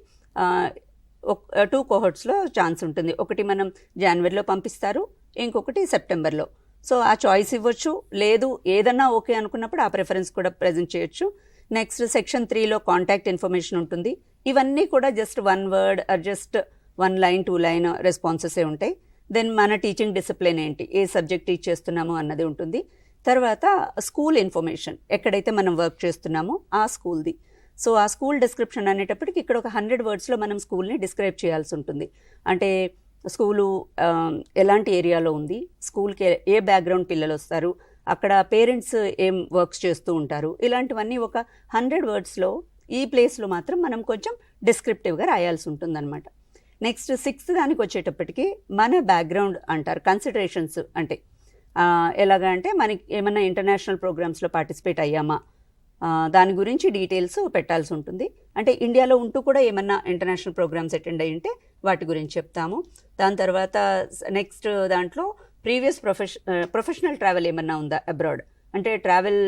2 cohortsలో ఛాన్స్ ఉంటుంది. ఒకటి మనం జనవరిలో పంపిస్తారు, ఇంకొకటి సెప్టెంబర్లో. సో ఆ చాయిస్ ఇవ్వచ్చు, లేదు ఏదన్నా ఓకే అనుకున్నప్పుడు ఆ ప్రిఫరెన్స్ కూడా ప్రజెంట్ చేయొచ్చు. నెక్స్ట్ సెక్షన్ 3లో కాంటాక్ట్ ఇన్ఫర్మేషన్ ఉంటుంది. ఇవన్నీ కూడా just 1 word or just 1 line 2 line రెస్పాన్సెసే ఉంటాయి. దెన్ మన టీచింగ్ డిసిప్లిన్ ఏంటి, ఏ సబ్జెక్ట్ టీచ్ చేస్తున్నామో అన్నది ఉంటుంది. తర్వాత స్కూల్ ఇన్ఫర్మేషన్, ఎక్కడైతే మనం వర్క్ చేస్తున్నామో ఆ స్కూల్ది. సో ఆ స్కూల్ డిస్క్రిప్షన్ అనేటప్పటికి ఇక్కడ ఒక 100 wordsలో మనం స్కూల్ని డిస్క్రైబ్ చేయాల్సి ఉంటుంది. అంటే స్కూలు ఎలాంటి ఏరియాలో ఉంది, స్కూల్కి ఏ బ్యాక్గ్రౌండ్ పిల్లలు వస్తారు, అక్కడ పేరెంట్స్ ఏం వర్క్స్ చేస్తూ ఉంటారు, ఇలాంటివన్నీ ఒక 100 wordsలో ఈ ప్లేస్లో మాత్రం మనం కొంచెం డిస్క్రిప్టివ్గా రాయాల్సి ఉంటుందన్నమాట. నెక్స్ట్ 6th దానికి వచ్చేటప్పటికి మన బ్యాక్గ్రౌండ్ అంటారు. కన్సిడరేషన్స్ అంటే ఎలాగా అంటే మనకి ఏమన్నా ఇంటర్నేషనల్ ప్రోగ్రామ్స్లో పార్టిసిపేట్ అయ్యామా, దాని గురించి డీటెయిల్స్ పెట్టాల్సి ఉంటుంది. అంటే ఇండియాలో ఉంటూ కూడా ఏమన్నా ఇంటర్నేషనల్ ప్రోగ్రామ్స్ అటెండ్ అయ్యి ఉంటే వాటి గురించి చెప్తాము. దాని తర్వాత నెక్స్ట్ దాంట్లో ప్రీవియస్ ప్రొఫెషనల్ ట్రావెల్ ఏమన్నా ఉందా అబ్రాడ్, అంటే ట్రావెల్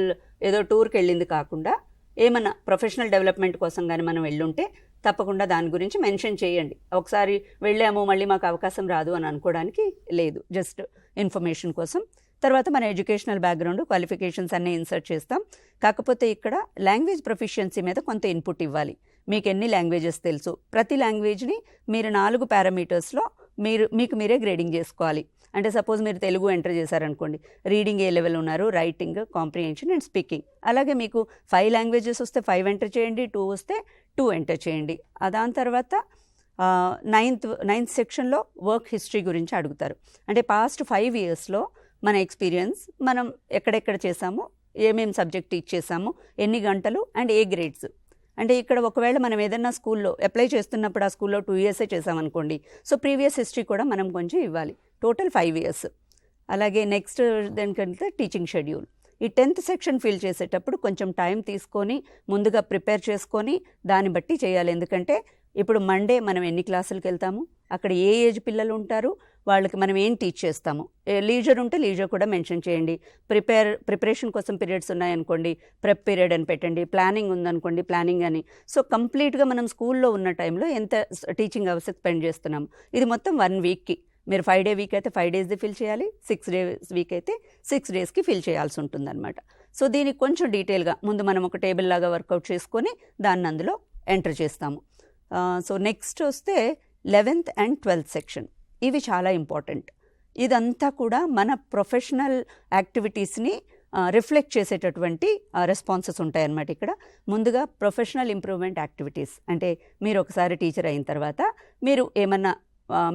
ఏదో టూర్కి వెళ్ళింది కాకుండా ఏమన్నా ప్రొఫెషనల్ డెవలప్మెంట్ కోసం కానీ మనం వెళ్ళుంటే తప్పకుండా దాని గురించి మెన్షన్ చేయండి. ఒకసారి వెళ్ళాము మళ్ళీ మాకు అవకాశం రాదు అని అనుకోవడానికి లేదు, జస్ట్ ఇన్ఫర్మేషన్ కోసం. తర్వాత మన ఎడ్యుకేషనల్ బ్యాక్గ్రౌండ్, క్వాలిఫికేషన్స్ అన్నీ ఇన్సర్ట్ చేస్తాం. కాకపోతే ఇక్కడ లాంగ్వేజ్ ప్రొఫిషియన్సీ మీద కొంత ఇన్పుట్ ఇవ్వాలి. మీకు ఎన్ని లాంగ్వేజెస్ తెలుసు, ప్రతి లాంగ్వేజ్ని మీరు 4 పారామీటర్స్లో మీకు మీరే గ్రేడింగ్ చేసుకోవాలి. అంటే సపోజ్ మీరు తెలుగు ఎంటర్ చేశారనుకోండి, రీడింగ్ ఏ లెవెల్ ఉన్నారు, రైటింగ్, కాంప్రిహెన్షన్ అండ్ స్పీకింగ్. అలాగే మీకు 5 లాంగ్వేజెస్ వస్తే 5 ఎంటర్ చేయండి, 2 వస్తే 2 ఎంటర్ చేయండి. దాని తర్వాత 9th సెక్షన్లో వర్క్ హిస్టరీ గురించి అడుగుతారు. అంటే పాస్ట్ 5 yearsలో మన ఎక్స్పీరియన్స్, మనం ఎక్కడెక్కడ చేసాము, ఏమేమి సబ్జెక్ట్ టీచ్ చేసాము, ఎన్ని గంటలు అండ్ ఏ గ్రేడ్స్. అంటే ఇక్కడ ఒకవేళ మనం ఏదన్నా స్కూల్లో అప్లై చేస్తున్నప్పుడు ఆ స్కూల్లో 2 years చేసామనుకోండి, సో ప్రీవియస్ హిస్టరీ కూడా మనం కొంచెం ఇవ్వాలి. Total 5 years. అలాగే నెక్స్ట్ దానికంటే టీచింగ్ షెడ్యూల్. ఈ 10th సెక్షన్ ఫిల్ చేసేటప్పుడు కొంచెం టైం తీసుకొని ముందుగా ప్రిపేర్ చేసుకొని దాన్ని బట్టి చేయాలి. ఎందుకంటే ఇప్పుడు మండే మనం ఎన్ని క్లాసులకు వెళ్తాము, అక్కడ ఏ ఏజ్ పిల్లలు ఉంటారు, వాళ్ళకి మనం ఏం టీచ్ చేస్తాము. లీజర్ ఉంటే లీజర్ కూడా మెన్షన్ చేయండి. ప్రిపరేషన్ కోసం పీరియడ్స్ ఉన్నాయనుకోండి, ప్రెప్ పీరియడ్ అని పెట్టండి. ప్లానింగ్ ఉందనుకోండి, ప్లానింగ్ అని. సో కంప్లీట్గా మనం స్కూల్లో ఉన్న టైంలో ఎంత టీచింగ్ అవర్స్ స్పెండ్ చేస్తున్నాము. ఇది మొత్తం 1 weekకి. మీరు 5 day వీక్ అయితే 5 daysది ఫిల్ చేయాలి, 6 days వీక్ అయితే 6 daysకి ఫిల్ చేయాల్సి ఉంటుందన్నమాట. సో దీనికి కొంచెం డీటెయిల్గా ముందు మనం ఒక టేబుల్ లాగా వర్కౌట్ చేసుకొని దాన్ని అందులో ఎంటర్ చేస్తాము. సో నెక్స్ట్ వస్తే 11th and 12th సెక్షన్. ఇవి చాలా ఇంపార్టెంట్. ఇదంతా కూడా మన ప్రొఫెషనల్ యాక్టివిటీస్ని రిఫ్లెక్ట్ చేసేటటువంటి రెస్పాన్సెస్ ఉంటాయన్నమాట. ఇక్కడ ముందుగా ప్రొఫెషనల్ ఇంప్రూవ్మెంట్ యాక్టివిటీస్, అంటే మీరు ఒకసారి టీచర్ అయిన తర్వాత మీరు ఏమన్నా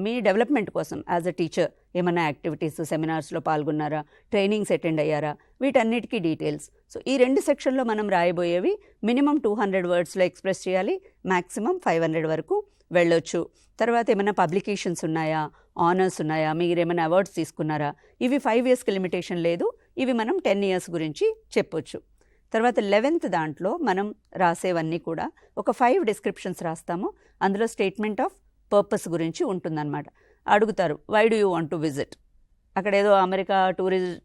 మీ డెవలప్మెంట్ కోసం యాజ్ అ టీచర్ ఏమన్నా యాక్టివిటీస్, సెమినార్స్లో పాల్గొన్నారా, ట్రైనింగ్స్ అటెండ్ అయ్యారా, వీటన్నిటికీ డీటెయిల్స్. సో ఈ 2 సెక్షన్లో మనం రాయబోయేవి మినిమం 200 wordsలో ఎక్స్ప్రెస్ చేయాలి, మ్యాక్సిమం 500 వరకు వెళ్ళొచ్చు. తర్వాత ఏమైనా పబ్లికేషన్స్ ఉన్నాయా, ఆనర్స్ ఉన్నాయా, మీరు ఏమైనా అవార్డ్స్ తీసుకున్నారా, ఇవి 5 yearsకి లిమిటేషన్ లేదు, ఇవి మనం 10 years గురించి చెప్పొచ్చు. తర్వాత 11th దాంట్లో మనం రాసేవన్నీ కూడా ఒక 5 descriptions రాస్తాము. అందులో స్టేట్మెంట్ ఆఫ్ పర్పస్ గురించి ఉంటుందన్నమాట. అడుగుతారు, why do you want to visit, అక్కడ ఏదో అమెరికా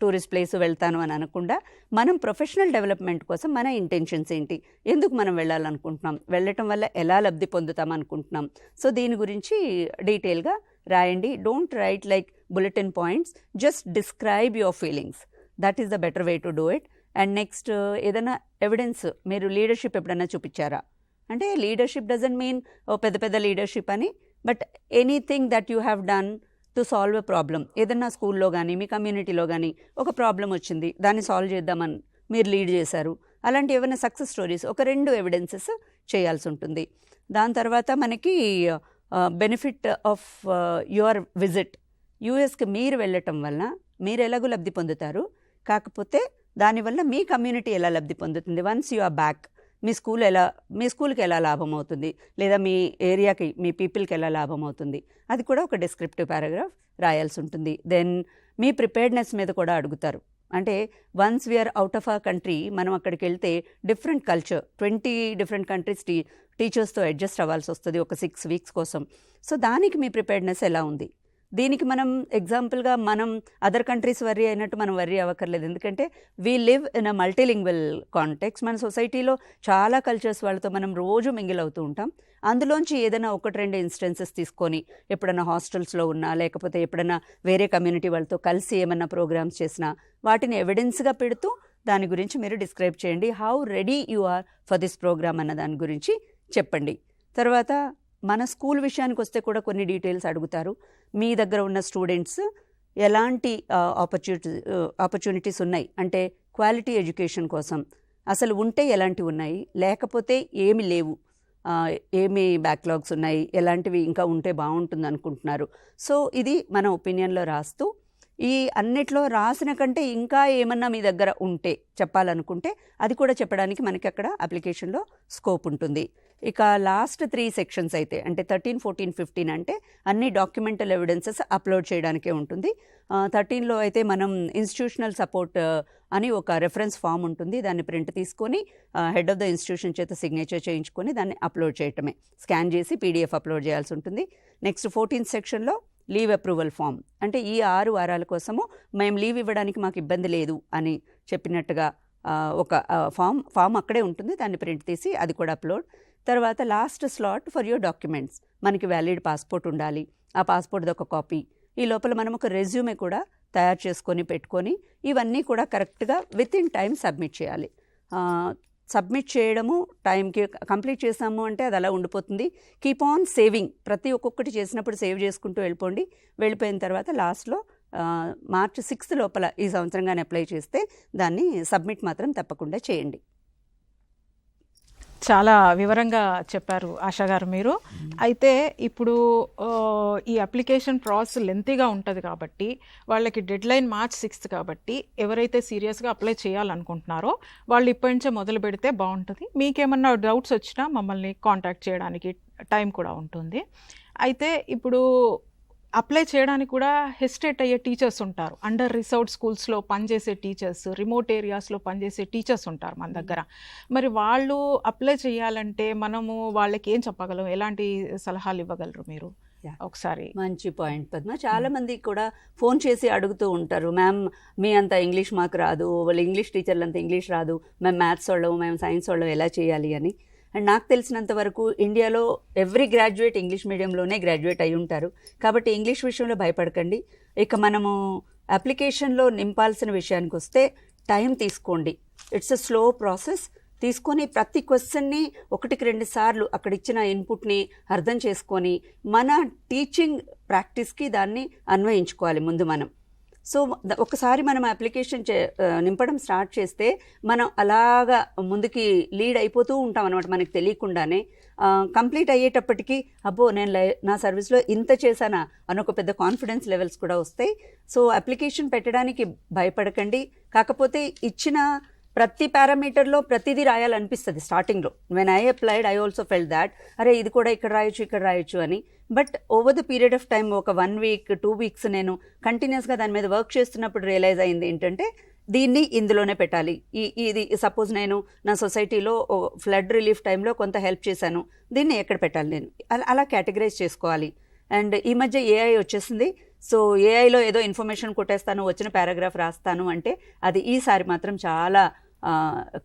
టూరిస్ట్ ప్లేస్ వెళ్తాను అని అనకుండా మనం ప్రొఫెషనల్ డెవలప్మెంట్ కోసం మన ఇంటెన్షన్స్ ఏంటి, ఎందుకు మనం వెళ్ళాలనుకుంటున్నాం, వెళ్ళటం వల్ల ఎలా లబ్ధి పొందుతాం అనుకుంటున్నాం. సో దీని గురించి డీటెయిల్గా రాయండి. Don't write like bulletin points, just describe your feelings. That is the better way to do it. And next ఏదైనా ఎవిడెన్స్, మీరు లీడర్షిప్ ఎప్పుడైనా చూపించారా, అంటే లీడర్షిప్ డజంట్ మీన్ పెద్ద పెద్ద లీడర్షిప్ అని, but anything that you have done to solve a problem. ఏదన్నా స్కూల్లో కానీ మీ కమ్యూనిటీలో కానీ ఒక ప్రాబ్లం వచ్చింది, దాన్ని సాల్వ్ చేద్దామని మీరు లీడ్ చేశారు, అలాంటి ఏమైనా సక్సెస్ స్టోరీస్ ఒక 2 ఎవిడెన్సెస్ చేయాల్సి ఉంటుంది. దాని తర్వాత మనకి బెనిఫిట్ ఆఫ్ యువర్ విజిట్, యూఎస్కి మీరు వెళ్ళటం వల్ల మీరు ఎలాగో లబ్ధి పొందుతారు, కాకపోతే దానివల్ల మీ కమ్యూనిటీ ఎలా లబ్ధి పొందుతుంది. వన్స్ యు ఆర్ బ్యాక్, మీ స్కూల్కి ఎలా లాభం అవుతుంది, లేదా మీ ఏరియాకి మీ పీపుల్కి ఎలా లాభం అవుతుంది, అది కూడా ఒక డిస్క్రిప్టివ్ పారాగ్రాఫ్ రాయాల్సి ఉంటుంది. దెన్ మీ ప్రిపేర్డ్నెస్ మీద కూడా అడుగుతారు. అంటే once we are out of our country, మనం అక్కడికి వెళ్తే డిఫరెంట్ కల్చర్, 20 different కంట్రీస్ టీచర్స్తో అడ్జస్ట్ అవ్వాల్సి వస్తుంది ఒక 6 weeks కోసం. సో దానికి మీ ప్రిపేర్డ్నెస్ ఎలా ఉంది, దీనికి మనం ఎగ్జాంపుల్గా మనం అదర్ కంట్రీస్ వర్రీ అయినట్టు మనం వర్రీ అవ్వక్కర్లేదు. ఎందుకంటే we live in a multilingual context. మన సొసైటీలో చాలా కల్చర్స్ వాళ్ళతో మనం రోజు మింగిల్ అవుతూ ఉంటాం. అందులోంచి ఏదైనా 1-2 ఇన్స్టెన్సెస్ తీసుకొని ఎప్పుడైనా హాస్టల్స్లో ఉన్నా, లేకపోతే ఎప్పుడైనా వేరే కమ్యూనిటీ వాళ్ళతో కలిసి ఏమన్నా ప్రోగ్రామ్స్ చేసినా వాటిని ఎవిడెన్స్గా పెడుతూ దాని గురించి మీరు డిస్క్రైబ్ చేయండి. How ready you are for this program అన్న దాని గురించి చెప్పండి. తర్వాత మన స్కూల్ విషయానికి వస్తే కూడా కొన్ని డీటెయిల్స్ అడుగుతారు. మీ దగ్గర ఉన్న స్టూడెంట్స్ ఎలాంటి ఆపర్చునిటీస్ ఉన్నాయి, అంటే క్వాలిటీ ఎడ్యుకేషన్ కోసం అసలు ఉంటే ఎలాంటివి ఉన్నాయి, లేకపోతే ఏమి లేవు, ఏమి బ్యాక్లాగ్స్ ఉన్నాయి, ఎలాంటివి ఇంకా ఉంటే బాగుంటుంది అనుకుంటున్నారు. సో ఇది మన ఒపీనియన్లో రాస్తూ, ఈ అన్నిట్లో రాసిన కంటే ఇంకా ఏమన్నా మీ దగ్గర ఉంటే చెప్పాలనుకుంటే అది కూడా చెప్పడానికి మనకి అక్కడ అప్లికేషన్లో స్కోప్ ఉంటుంది. ఇక లాస్ట్ 3 సెక్షన్స్ అయితే అంటే 13, 14, 15 అంటే అన్ని డాక్యుమెంటల్ ఎవిడెన్సెస్ అప్లోడ్ చేయడానికే ఉంటుంది. 13లో అయితే మనం ఇన్స్టిట్యూషనల్ సపోర్ట్ అని ఒక రెఫరెన్స్ ఫామ్ ఉంటుంది. దాన్ని ప్రింట్ తీసుకొని హెడ్ ఆఫ్ ద ఇన్స్టిట్యూషన్ చేత సిగ్నేచర్ చేయించుకొని దాన్ని అప్లోడ్ చేయటమే, స్కాన్ చేసి PDF అప్లోడ్ చేయాల్సి ఉంటుంది. నెక్స్ట్ 14th సెక్షన్లో లీవ్ అప్రూవల్ ఫామ్, అంటే ఈ 6 వారాల కోసము మేము లీవ్ ఇవ్వడానికి మాకు ఇబ్బంది లేదు అని చెప్పినట్టుగా ఒక ఫామ్ అక్కడే ఉంటుంది, దాన్ని ప్రింట్ తీసి అది కూడా అప్లోడ్. తర్వాత last slot for your documents, మనకి వ్యాలిడ్ పాస్పోర్ట్ ఉండాలి, ఆ పాస్పోర్ట్ది ఒక కాపీ, ఈ లోపల మనం ఒక రెజ్యూమే కూడా తయారు చేసుకొని పెట్టుకొని ఇవన్నీ కూడా కరెక్ట్గా విత్ ఇన్ టైం సబ్మిట్ చేయాలి. సబ్మిట్ చేయడము టైంకి కంప్లీట్ చేసాము అంటే అది అలా ఉండిపోతుంది. కీప్ ఆన్ సేవింగ్, ప్రతి ఒక్కొక్కటి చేసినప్పుడు సేవ్ చేసుకుంటూ వెళ్ళిపోయిన తర్వాత లాస్ట్లో March 6th లోపల ఈ సంవత్సరంగానే అప్లై చేస్తే దాన్ని సబ్మిట్ మాత్రం తప్పకుండా చేయండి. చాలా వివరంగా చెప్పారు ఆశా గారు మీరు. అయితే ఇప్పుడు ఈ అప్లికేషన్ ప్రాసెస్ లెంతీగా ఉంటుంది కాబట్టి వాళ్ళకి డెడ్లైన్ March 6th కాబట్టి ఎవరైతే సీరియస్గా అప్లై చేయాలనుకుంటున్నారో వాళ్ళు ఇప్పటి నుంచే మొదలు పెడితే బాగుంటుంది. మీకేమన్నా డౌట్స్ వచ్చినా మమ్మల్ని కాంటాక్ట్ చేయడానికి టైం కూడా ఉంటుంది. అయితే ఇప్పుడు అప్లై చేయడానికి కూడా హెసిటేట్ అయ్యే టీచర్స్ ఉంటారు. అండర్ రిసర్వ్డ్ స్కూల్స్లో పనిచేసే టీచర్స్, రిమోట్ ఏరియాస్లో పనిచేసే టీచర్స్ ఉంటారు మన దగ్గర. మరి వాళ్ళు అప్లై చేయాలంటే మనము వాళ్ళకి ఏం చెప్పగలం, ఎలాంటి సలహాలు ఇవ్వగలరు మీరు? ఒకసారి మంచి పాయింట్ పద్మ. చాలా మంది కూడా ఫోన్ చేసి అడుగుతూ ఉంటారు, మ్యామ్ మీ అంత ఇంగ్లీష్ మాకు రాదు, వాళ్ళు ఇంగ్లీష్ టీచర్లు అంత ఇంగ్లీష్ రాదు, మేము మ్యాథ్స్ వాళ్ళం, మేము సైన్స్ వాళ్ళం, ఎలా చేయాలి అని. అండ్ నాకు తెలిసినంత వరకు ఇండియాలో ఎవ్రీ గ్రాడ్యుయేట్ ఇంగ్లీష్ మీడియంలోనే గ్రాడ్యుయేట్ అయి ఉంటారు కాబట్టి ఇంగ్లీష్ విషయంలో భయపడకండి. ఇక మనము అప్లికేషన్లో నింపాల్సిన విషయానికి వస్తే టైం తీసుకోండి. It's a slow process. తీసుకొని ప్రతి క్వశ్చన్ని 1-2 సార్లు అక్కడ ఇచ్చిన ఇన్పుట్ని అర్థం చేసుకొని మన టీచింగ్ ప్రాక్టీస్కి దాన్ని అన్వయించుకోవాలి ముందు మనం. సో ఒకసారి మనం అప్లికేషన్ నింపడం స్టార్ట్ చేస్తే మనం అలాగా ముందుకి లీడ్ అయిపోతూ ఉంటాం అనమాట, మనకి తెలియకుండానే. కంప్లీట్ అయ్యేటప్పటికి అబ్బో నేను నా సర్వీస్లో ఇంత చేశానా అని ఒక పెద్ద కాన్ఫిడెన్స్ లెవెల్స్ కూడా వస్తాయి. సో అప్లికేషన్ పెట్టడానికి భయపడకండి. కాకపోతే ఇచ్చిన ప్రతి పారామీటర్లో ప్రతిదీ రాయాలనిపిస్తుంది స్టార్టింగ్లో. When I applied I also felt that అరే ఇది కూడా ఇక్కడ రాయొచ్చు అని. But over the period of time ఒక 1 week 2 weeks నేను కంటిన్యూస్గా దాని మీద వర్క్ చేస్తున్నప్పుడు రియలైజ్ అయింది ఏంటంటే దీన్ని ఇందులోనే పెట్టాలి. ఇది సపోజ్ నేను నా సొసైటీలో ఫ్లడ్ రిలీఫ్ టైంలో కొంత హెల్ప్ చేశాను, దీన్ని ఎక్కడ పెట్టాలి నేను అలా కేటగరైజ్ చేసుకోవాలి. అండ్ ఈ మధ్య AI వచ్చేసింది. సో ఏఐలో ఏదో ఇన్ఫర్మేషన్ కొట్టేస్తాను, వచ్చిన పారాగ్రాఫ్ రాస్తాను అంటే అది ఈసారి మాత్రం చాలా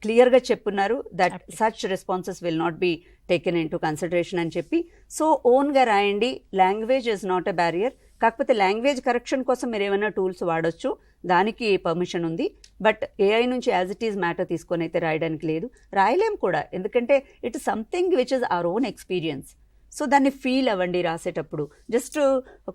క్లియర్గా చెప్పున్నారు that such responses will not be taken into consideration అని చెప్పి. సో ఓన్గా రాయండి. Language is not a barrier. కాకపోతే లాంగ్వేజ్ కరెక్షన్ కోసం మీరు ఏమైనా టూల్స్ వాడొచ్చు, దానికి పర్మిషన్ ఉంది. బట్ AI నుంచి యాజ్ ఇట్ ఈజ్ మ్యాటర్ తీసుకొని అయితే రాయడానికి లేదు, రాయలేం కూడా. ఎందుకంటే it is something which is our own experience. So దాన్ని ఫీల్ అవ్వండి రాసేటప్పుడు. జస్ట్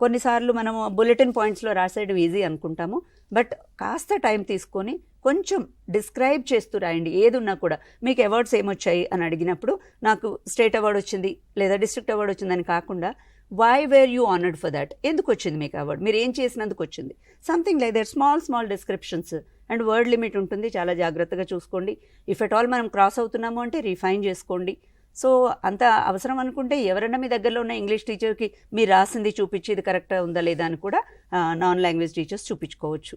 కొన్నిసార్లు మనము బులెటిన్ పాయింట్స్లో రాసేయడం ఈజీ అనుకుంటాము, బట్ కాస్త టైం తీసుకొని కొంచెం డిస్క్రైబ్ చేస్తూ రాయండి. ఏదున్నా కూడా మీకు అవార్డ్స్ ఏమొచ్చాయి అని అడిగినప్పుడు నాకు స్టేట్ అవార్డు వచ్చింది లేదా డిస్ట్రిక్ట్ అవార్డు వచ్చిందని కాకుండా why were you honoured for that, ఎందుకు వచ్చింది మీకు అవార్డు, మీరు ఏం చేసినందుకు వచ్చింది, something like that. Small descriptions. And word limit ఉంటుంది, చాలా జాగ్రత్తగా చూసుకోండి. ఇఫ్ ఎట్ ఆల్ మనం క్రాస్ అవుతున్నాము అంటే రిఫైన్ చేసుకోండి. సో అంత అవసరం అనుకుంటే ఎవరైనా మీ దగ్గరలో ఉన్న ఇంగ్లీష్ టీచర్కి మీరు రాసింది చూపించి ఇది కరెక్ట్గా ఉందా లేదా అని కూడా నాన్ లాంగ్వేజ్ టీచర్స్ చూపించుకోవచ్చు.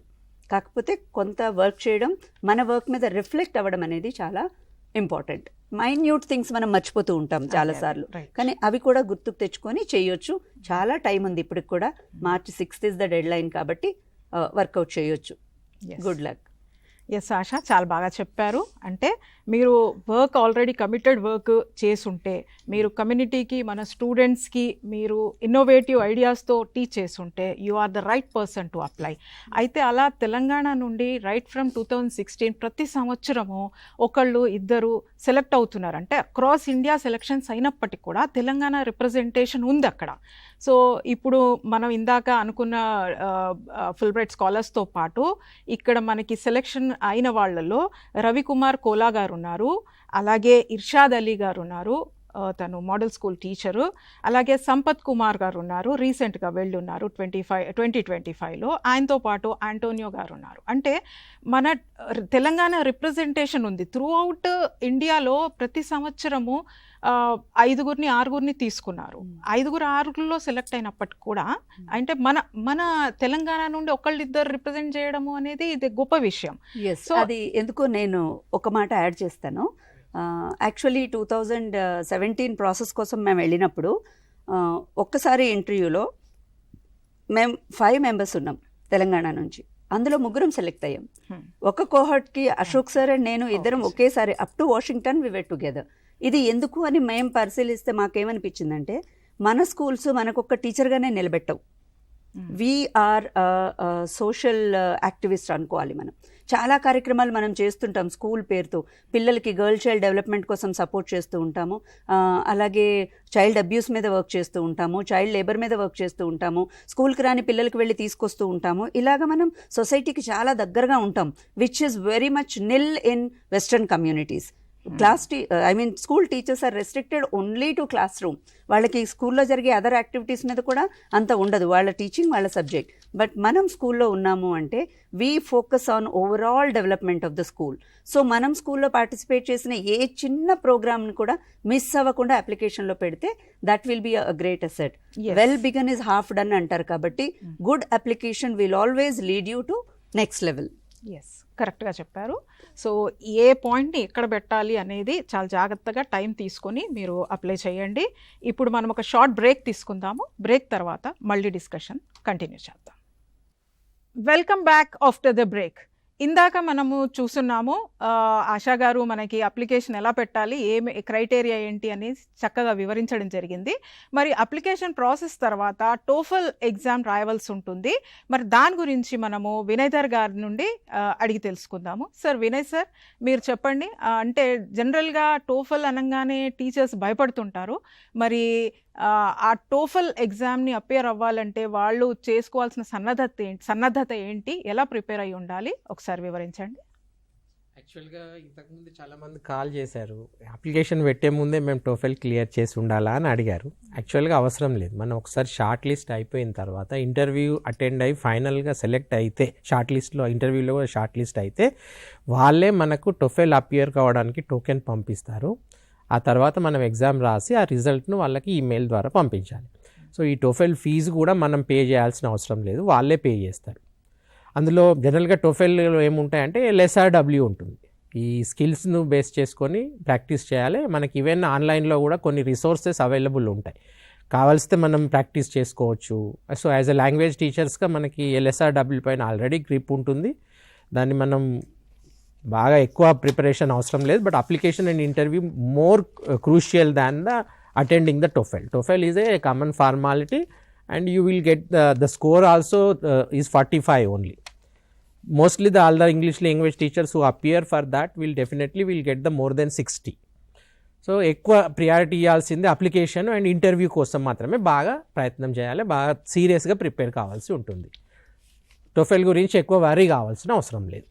కాకపోతే కొంత వర్క్ చేయడం, మన వర్క్ మీద రిఫ్లెక్ట్ అవ్వడం అనేది చాలా ఇంపార్టెంట్. మైన్యూట్ థింగ్స్ మనం మర్చిపోతూ ఉంటాం చాలాసార్లు, కానీ అవి కూడా గుర్తుకు తెచ్చుకొని చేయొచ్చు. చాలా టైం ఉంది ఇప్పటికి కూడా. March 6th is the dead line కాబట్టి వర్కౌట్ చేయొచ్చు. Good luck. ఎస్ ఆశా, చాలా బాగా చెప్పారు. అంటే మీరు వర్క్ ఆల్రెడీ కమిటెడ్ వర్క్ చేసుంటే, మీరు కమ్యూనిటీకి మన స్టూడెంట్స్కి మీరు ఇన్నోవేటివ్ ఐడియాస్తో టీచ్ చేసుంటే you are the right person to apply. అయితే అలా తెలంగాణ నుండి రైట్ ఫ్రమ్ 2016 ప్రతి సంవత్సరము ఒకళ్ళు ఇద్దరు సెలెక్ట్ అవుతున్నారు. అంటే అక్రాస్ ఇండియా సెలెక్షన్స్ అయినప్పటికీ కూడా తెలంగాణ రిప్రజెంటేషన్ ఉంది అక్కడ. సో ఇప్పుడు మనం ఇందాక అనుకున్న ఫుల్బ్రైట్ స్కాలర్స్తో పాటు ఇక్కడ మనకి సెలెక్షన్ అయిన వాళ్ళలో రవికుమార్ కోలా గారు ఉన్నారు, అలాగే ఇర్షాద్ అలీ గారు ఉన్నారు, తను మోడల్ స్కూల్ టీచరు. అలాగే సంపత్ కుమార్ గారు ఉన్నారు, రీసెంట్గా వెళ్ళి ఉన్నారు 2025లో. ఆయనతో పాటు ఆంటోనియో గారు ఉన్నారు. అంటే మన తెలంగాణ రిప్రజెంటేషన్ ఉంది త్రూ అవుట్ ఇండియాలో. ప్రతి సంవత్సరము 5గురిని 6గురిని తీసుకున్నారు. 5-6లో సెలెక్ట్ అయినప్పటికి కూడా అంటే మన తెలంగాణ నుండి ఒకళ్ళిద్దరు రిప్రజెంట్ చేయడము అనేది ఇది గొప్ప విషయం. సో అది ఎందుకో నేను ఒక మాట యాడ్ చేస్తాను. యాక్చువల్లీ 2017 ప్రాసెస్ కోసం మేము వెళ్ళినప్పుడు ఒక్కసారి ఇంటర్వ్యూలో మేము 5 మెంబర్స్ ఉన్నాం తెలంగాణ నుంచి. అందులో 3 సెలెక్ట్ అయ్యాం. ఒక కోహర్ట్కి అశోక్ సార్ అండ్ నేను ఇద్దరం ఒకేసారి up to Washington we were together. ఇది ఎందుకు అని మేము పరిశీలిస్తే మాకేమనిపించిందంటే మన స్కూల్స్ మనకొక టీచర్గానే నిలబెట్టవు. వీఆర్ సోషల్ యాక్టివిస్ట్ అనుకోవాలి. మనం చాలా కార్యక్రమాలు మనం చేస్తుంటాం స్కూల్ పేరుతో. పిల్లలకి గర్ల్ చైల్డ్ డెవలప్మెంట్ కోసం సపోర్ట్ చేస్తూ ఉంటాము, అలాగే చైల్డ్ అబ్యూస్ మీద వర్క్ చేస్తూ ఉంటాము, చైల్డ్ లేబర్ మీద వర్క్ చేస్తూ ఉంటాము, స్కూల్కి రాని పిల్లలకి వెళ్ళి తీసుకొస్తూ ఉంటాము. ఇలాగ మనం సొసైటీకి చాలా దగ్గరగా ఉంటాం, which is very much nil in western communities. School teachers are restricted only to classroom. వాళ్ళకి స్కూల్లో జరిగే అదర్ యాక్టివిటీస్ మీద కూడా అంత ఉండదు, వాళ్ళ టీచింగ్ వాళ్ళ సబ్జెక్ట్. బట్ మనం స్కూల్లో ఉన్నాము అంటే we focus on overall development of the school. So మనం స్కూల్లో పార్టిసిపేట్ చేసిన ఏ చిన్న ప్రోగ్రామ్ని కూడా మిస్ అవ్వకుండా అప్లికేషన్లో పెడితే that will be a great asset. Well begun is half done అంటారు కాబట్టి good application will always lead you to next level. Yes, కరెక్ట్గా చెప్పారు. సో ఏ పాయింట్ని ఎక్కడ పెట్టాలి అనేది చాలా జాగ్రత్తగా టైం తీసుకొని మీరు అప్లై చేయండి. ఇప్పుడు మనం ఒక షార్ట్ బ్రేక్ తీసుకుందాము. బ్రేక్ తర్వాత మళ్ళీ డిస్కషన్ కంటిన్యూ చేద్దాం. Welcome back after the break. ఇందాక మనము చూస్తున్నాము ఆశా గారు మనకి అప్లికేషన్ ఎలా పెట్టాలి, ఏమి క్రైటీరియా ఏంటి అని చక్కగా వివరించడం జరిగింది. మరి అప్లికేషన్ ప్రాసెస్ తర్వాత టోఫల్ ఎగ్జామ్ రాయవలసి ఉంటుంది. మరి దాని గురించి మనము వినయ్ ధర్ గారి నుండి అడిగి తెలుసుకుందాము. సార్ వినయ్ సార్, మీరు చెప్పండి. అంటే జనరల్గా టోఫల్ అనగానే టీచర్స్ భయపడుతుంటారు. మరి ఆ టోఫల్ ఎగ్జామ్ని అపేర్ అవ్వాలంటే వాళ్ళు చేసుకోవాల్సిన సన్నద్ధత ఏంటి, ఎలా ప్రిపేర్ అయి ఉండాలి, ఒకసారి వివరించండి. యాక్చువల్గా ఇంతకుముందు చాలామంది కాల్ చేశారు, అప్లికేషన్ పెట్టే ముందే మేము టోఫెల్ క్లియర్ చేసి ఉండాలా అని అడిగారు. యాక్చువల్గా అవసరం లేదు. మనం ఒకసారి షార్ట్ లిస్ట్ అయిపోయిన తర్వాత ఇంటర్వ్యూ అటెండ్ అయ్యి ఫైనల్గా సెలెక్ట్ అయితే, షార్ట్ లిస్ట్లో ఇంటర్వ్యూలో కూడా షార్ట్ లిస్ట్ అయితే వాళ్ళే మనకు టోఫెల్ అపియర్ కావడానికి టోకెన్ పంపిస్తారు. ఆ తర్వాత మనం ఎగ్జామ్ రాసి ఆ రిజల్ట్ను వాళ్ళకి ఈమెయిల్ ద్వారా పంపించాలి. సో ఈ టోఫెల్ ఫీజు కూడా మనం పే చేయాల్సిన అవసరం లేదు, వాళ్ళే పే చేస్తారు. అందులో జనరల్గా టోఫెల్లో ఏముంటాయంటే LSRW ఉంటుంది. ఈ స్కిల్స్ను బేస్ చేసుకొని ప్రాక్టీస్ చేయాలి. మనకి ఈవెన్ ఆన్లైన్లో కూడా కొన్ని రిసోర్సెస్ అవైలబుల్ ఉంటాయి, కావాల్సితే మనం ప్రాక్టీస్ చేసుకోవచ్చు. సో యాజ్ ఎ లాంగ్వేజ్ టీచర్స్గా మనకి LSRW పైన ఆల్రెడీ గ్రిప్ ఉంటుంది, దాన్ని మనం బాగా ఎక్కువ ప్రిపరేషన్ అవసరం లేదు. But application and interview more crucial than the attending the TOEFL. TOEFL is a common formality and you will get the score also is 45 only. Mostly all the English language teachers who appear for that will get the more than 60. So ఎక్కువ priority ఇవ్వాల్సింది application and interview కోసం మాత్రమే బాగా ప్రయత్నం చేయాలి, బాగా సీరియస్గా prepare కావాల్సి ఉంటుంది. టోఫెల్ గురించి ఎక్కువ వరీ కావాల్సిన అవసరం లేదు.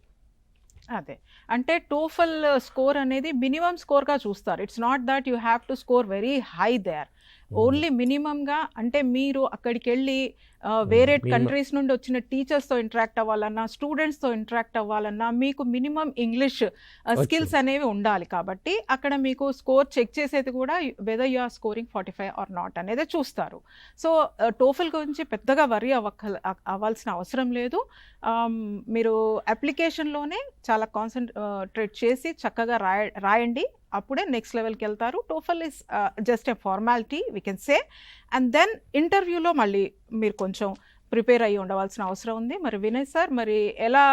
అదే అంటే టోఫెల్ స్కోర్ అనేది మినిమం స్కోర్గా చూస్తారు. It's not that you have to score very high there, only మినిమంగా. అంటే మీరు అక్కడికి వెళ్ళి వేరే కంట్రీస్ నుండి వచ్చిన టీచర్స్తో ఇంటరాక్ట్ అవ్వాలన్నా, స్టూడెంట్స్తో ఇంటరాక్ట్ అవ్వాలన్నా మీకు మినిమం ఇంగ్లీష్ స్కిల్స్ అనేవి ఉండాలి. కాబట్టి అక్కడ మీకు స్కోర్ చెక్ చేసేది కూడా whether you are scoring 45 or not అనేది చూస్తారు. సో టోఫెల్ గురించి పెద్దగా వరీ అవ్వాల్సిన అవసరం లేదు. మీరు అప్లికేషన్లోనే చాలా కాన్సన్ట్రేట్ చేసి చక్కగా రాయండి, అప్పుడే నెక్స్ట్ లెవెల్కి వెళ్తారు. TOEFL is just a formality we can say. And then ఇంటర్వ్యూలో మళ్ళీ మీరు కొంచెం ప్రిపేర్ అయ్యి ఉండవలసిన అవసరం ఉంది. మరి వినయ్ సార్, మరి ఎలా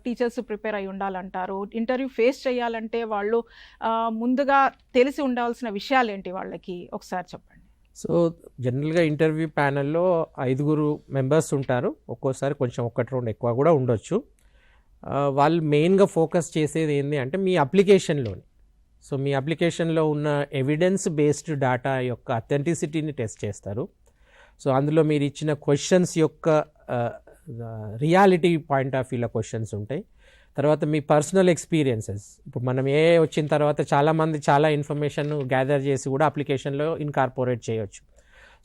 టీచర్స్ ప్రిపేర్ అయ్యి ఉండాలంటారు? ఇంటర్వ్యూ ఫేస్ చేయాలంటే వాళ్ళు ముందుగా తెలిసి ఉండాల్సిన విషయాలు ఏంటి వాళ్ళకి, ఒకసారి చెప్పండి. సో జనరల్గా ఇంటర్వ్యూ ప్యానెల్లో 5 మెంబర్స్ ఉంటారు, ఒక్కోసారి కొంచెం 1-2 ఎక్కువ కూడా ఉండొచ్చు. వాళ్ళు మెయిన్గా ఫోకస్ చేసేది ఏంటి అంటే మీ అప్లికేషన్లోని. సో మీ అప్లికేషన్లో ఉన్న ఎవిడెన్స్ బేస్డ్ డేటా యొక్క అథెంటిసిటీని టెస్ట్ చేస్తారు. సో అందులో మీరు ఇచ్చిన క్వశ్చన్స్ యొక్క రియాలిటీ పాయింట్ ఆఫ్ వ్యూలో క్వశ్చన్స్ ఉంటాయి. తర్వాత మీ పర్సనల్ ఎక్స్పీరియన్సెస్. ఇప్పుడు మనం వచ్చిన తర్వాత చాలామంది చాలా ఇన్ఫర్మేషన్ గ్యాదర్ చేసి కూడా అప్లికేషన్లో ఇన్కార్పొరేట్ చేయొచ్చు.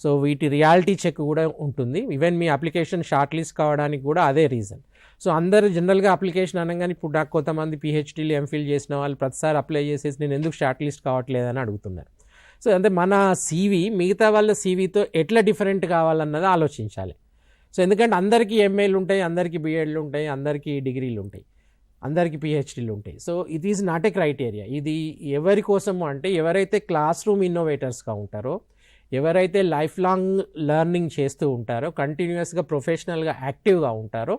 సో వీటి రియాలిటీ చెక్ కూడా ఉంటుంది. ఈవెన్ మీ అప్లికేషన్ షార్ట్ లిస్ట్ కావడానికి కూడా అదే రీజన్. సో అందరూ జనరల్గా అప్లికేషన్ అనగానే ఇప్పుడు నాకు కొంతమంది పిహెచ్డీలు ఎంఫిల్ చేసిన వాళ్ళు ప్రతిసారి అప్లై చేసేసి నేను ఎందుకు షార్ట్ లిస్ట్ కావట్లేదని అడుగుతున్నారు. సో అంటే మన సీవీ మిగతా వాళ్ళ సీవీతో ఎట్లా డిఫరెంట్ కావాలన్నది ఆలోచించాలి. సో ఎందుకంటే అందరికీ ఎంఏలు ఉంటాయి, అందరికీ బిఎడ్లు ఉంటాయి, అందరికీ డిగ్రీలు ఉంటాయి, అందరికీ పిహెచ్డీలు ఉంటాయి. So it is not a criteria. ఇది ఎవరి కోసము అంటే ఎవరైతే క్లాస్ రూమ్ ఇన్నోవేటర్స్గా ఉంటారో, ఎవరైతే లైఫ్ లాంగ్ లెర్నింగ్ చేస్తూ ఉంటారో, కంటిన్యూస్గా ప్రొఫెషనల్గా యాక్టివ్గా ఉంటారో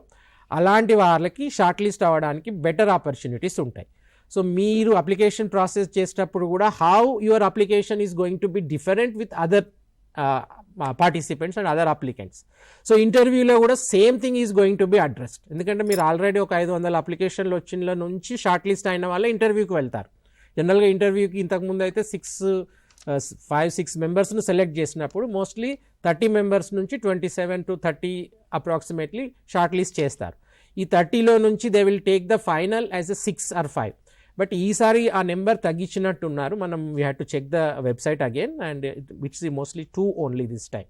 అలాంటి వాళ్ళకి షార్ట్ లిస్ట్ అవ్వడానికి బెటర్ ఆపర్చునిటీస్ ఉంటాయి. సో మీరు అప్లికేషన్ ప్రాసెస్ చేసేటప్పుడు కూడా how your application is going to be different with other participants and other applicants. So ఇంటర్వ్యూలో కూడా same thing is going to be addressed. ఎందుకంటే మీరు ఆల్రెడీ ఒక 500 అప్లికేషన్లు వచ్చిన నుంచి షార్ట్ లిస్ట్ అయిన వాళ్ళే ఇంటర్వ్యూకి వెళ్తారు. జనరల్గా ఇంటర్వ్యూకి ఇంతకుముందు అయితే 5-6 మెంబర్స్ను సెలెక్ట్ చేసినప్పుడు మోస్ట్లీ 30 మెంబర్స్ నుంచి 27 to 30 అప్రాక్సిమేట్లీ షార్ట్ లిస్ట్ చేస్తారు. ఈ 30లో నుంచి they will take the final as a 6 or 5. But ఈసారి ఆ నెంబర్ తగ్గించినట్టున్నారు. మనం we had to check the website again and which is mostly 2 only this time.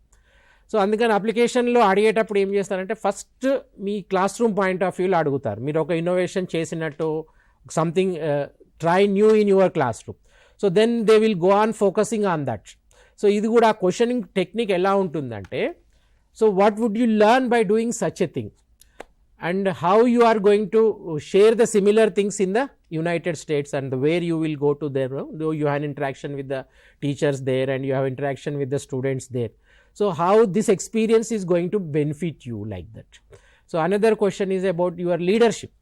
So అందుకని అప్లికేషన్లో అడిగేటప్పుడు ఏం చేస్తారంటే ఫస్ట్ మీ క్లాస్ రూమ్ పాయింట్ ఆఫ్ వ్యూలో అడుగుతారు. మీరు ఒక ఇన్నోవేషన్ చేసినట్టు something try new in your classroom. So then they will go on focusing on that. So ఇది కూడా క్వశ్చనింగ్ టెక్నిక్ ఎలా ఉంటుందంటే, so what would you learn by doing such a thing and how you are going to share the similar things in the United States and where you will go to there, though you have interaction with the teachers there and you have interaction with the students there. So how this experience is going to benefit you like that. So another question is about your leadership.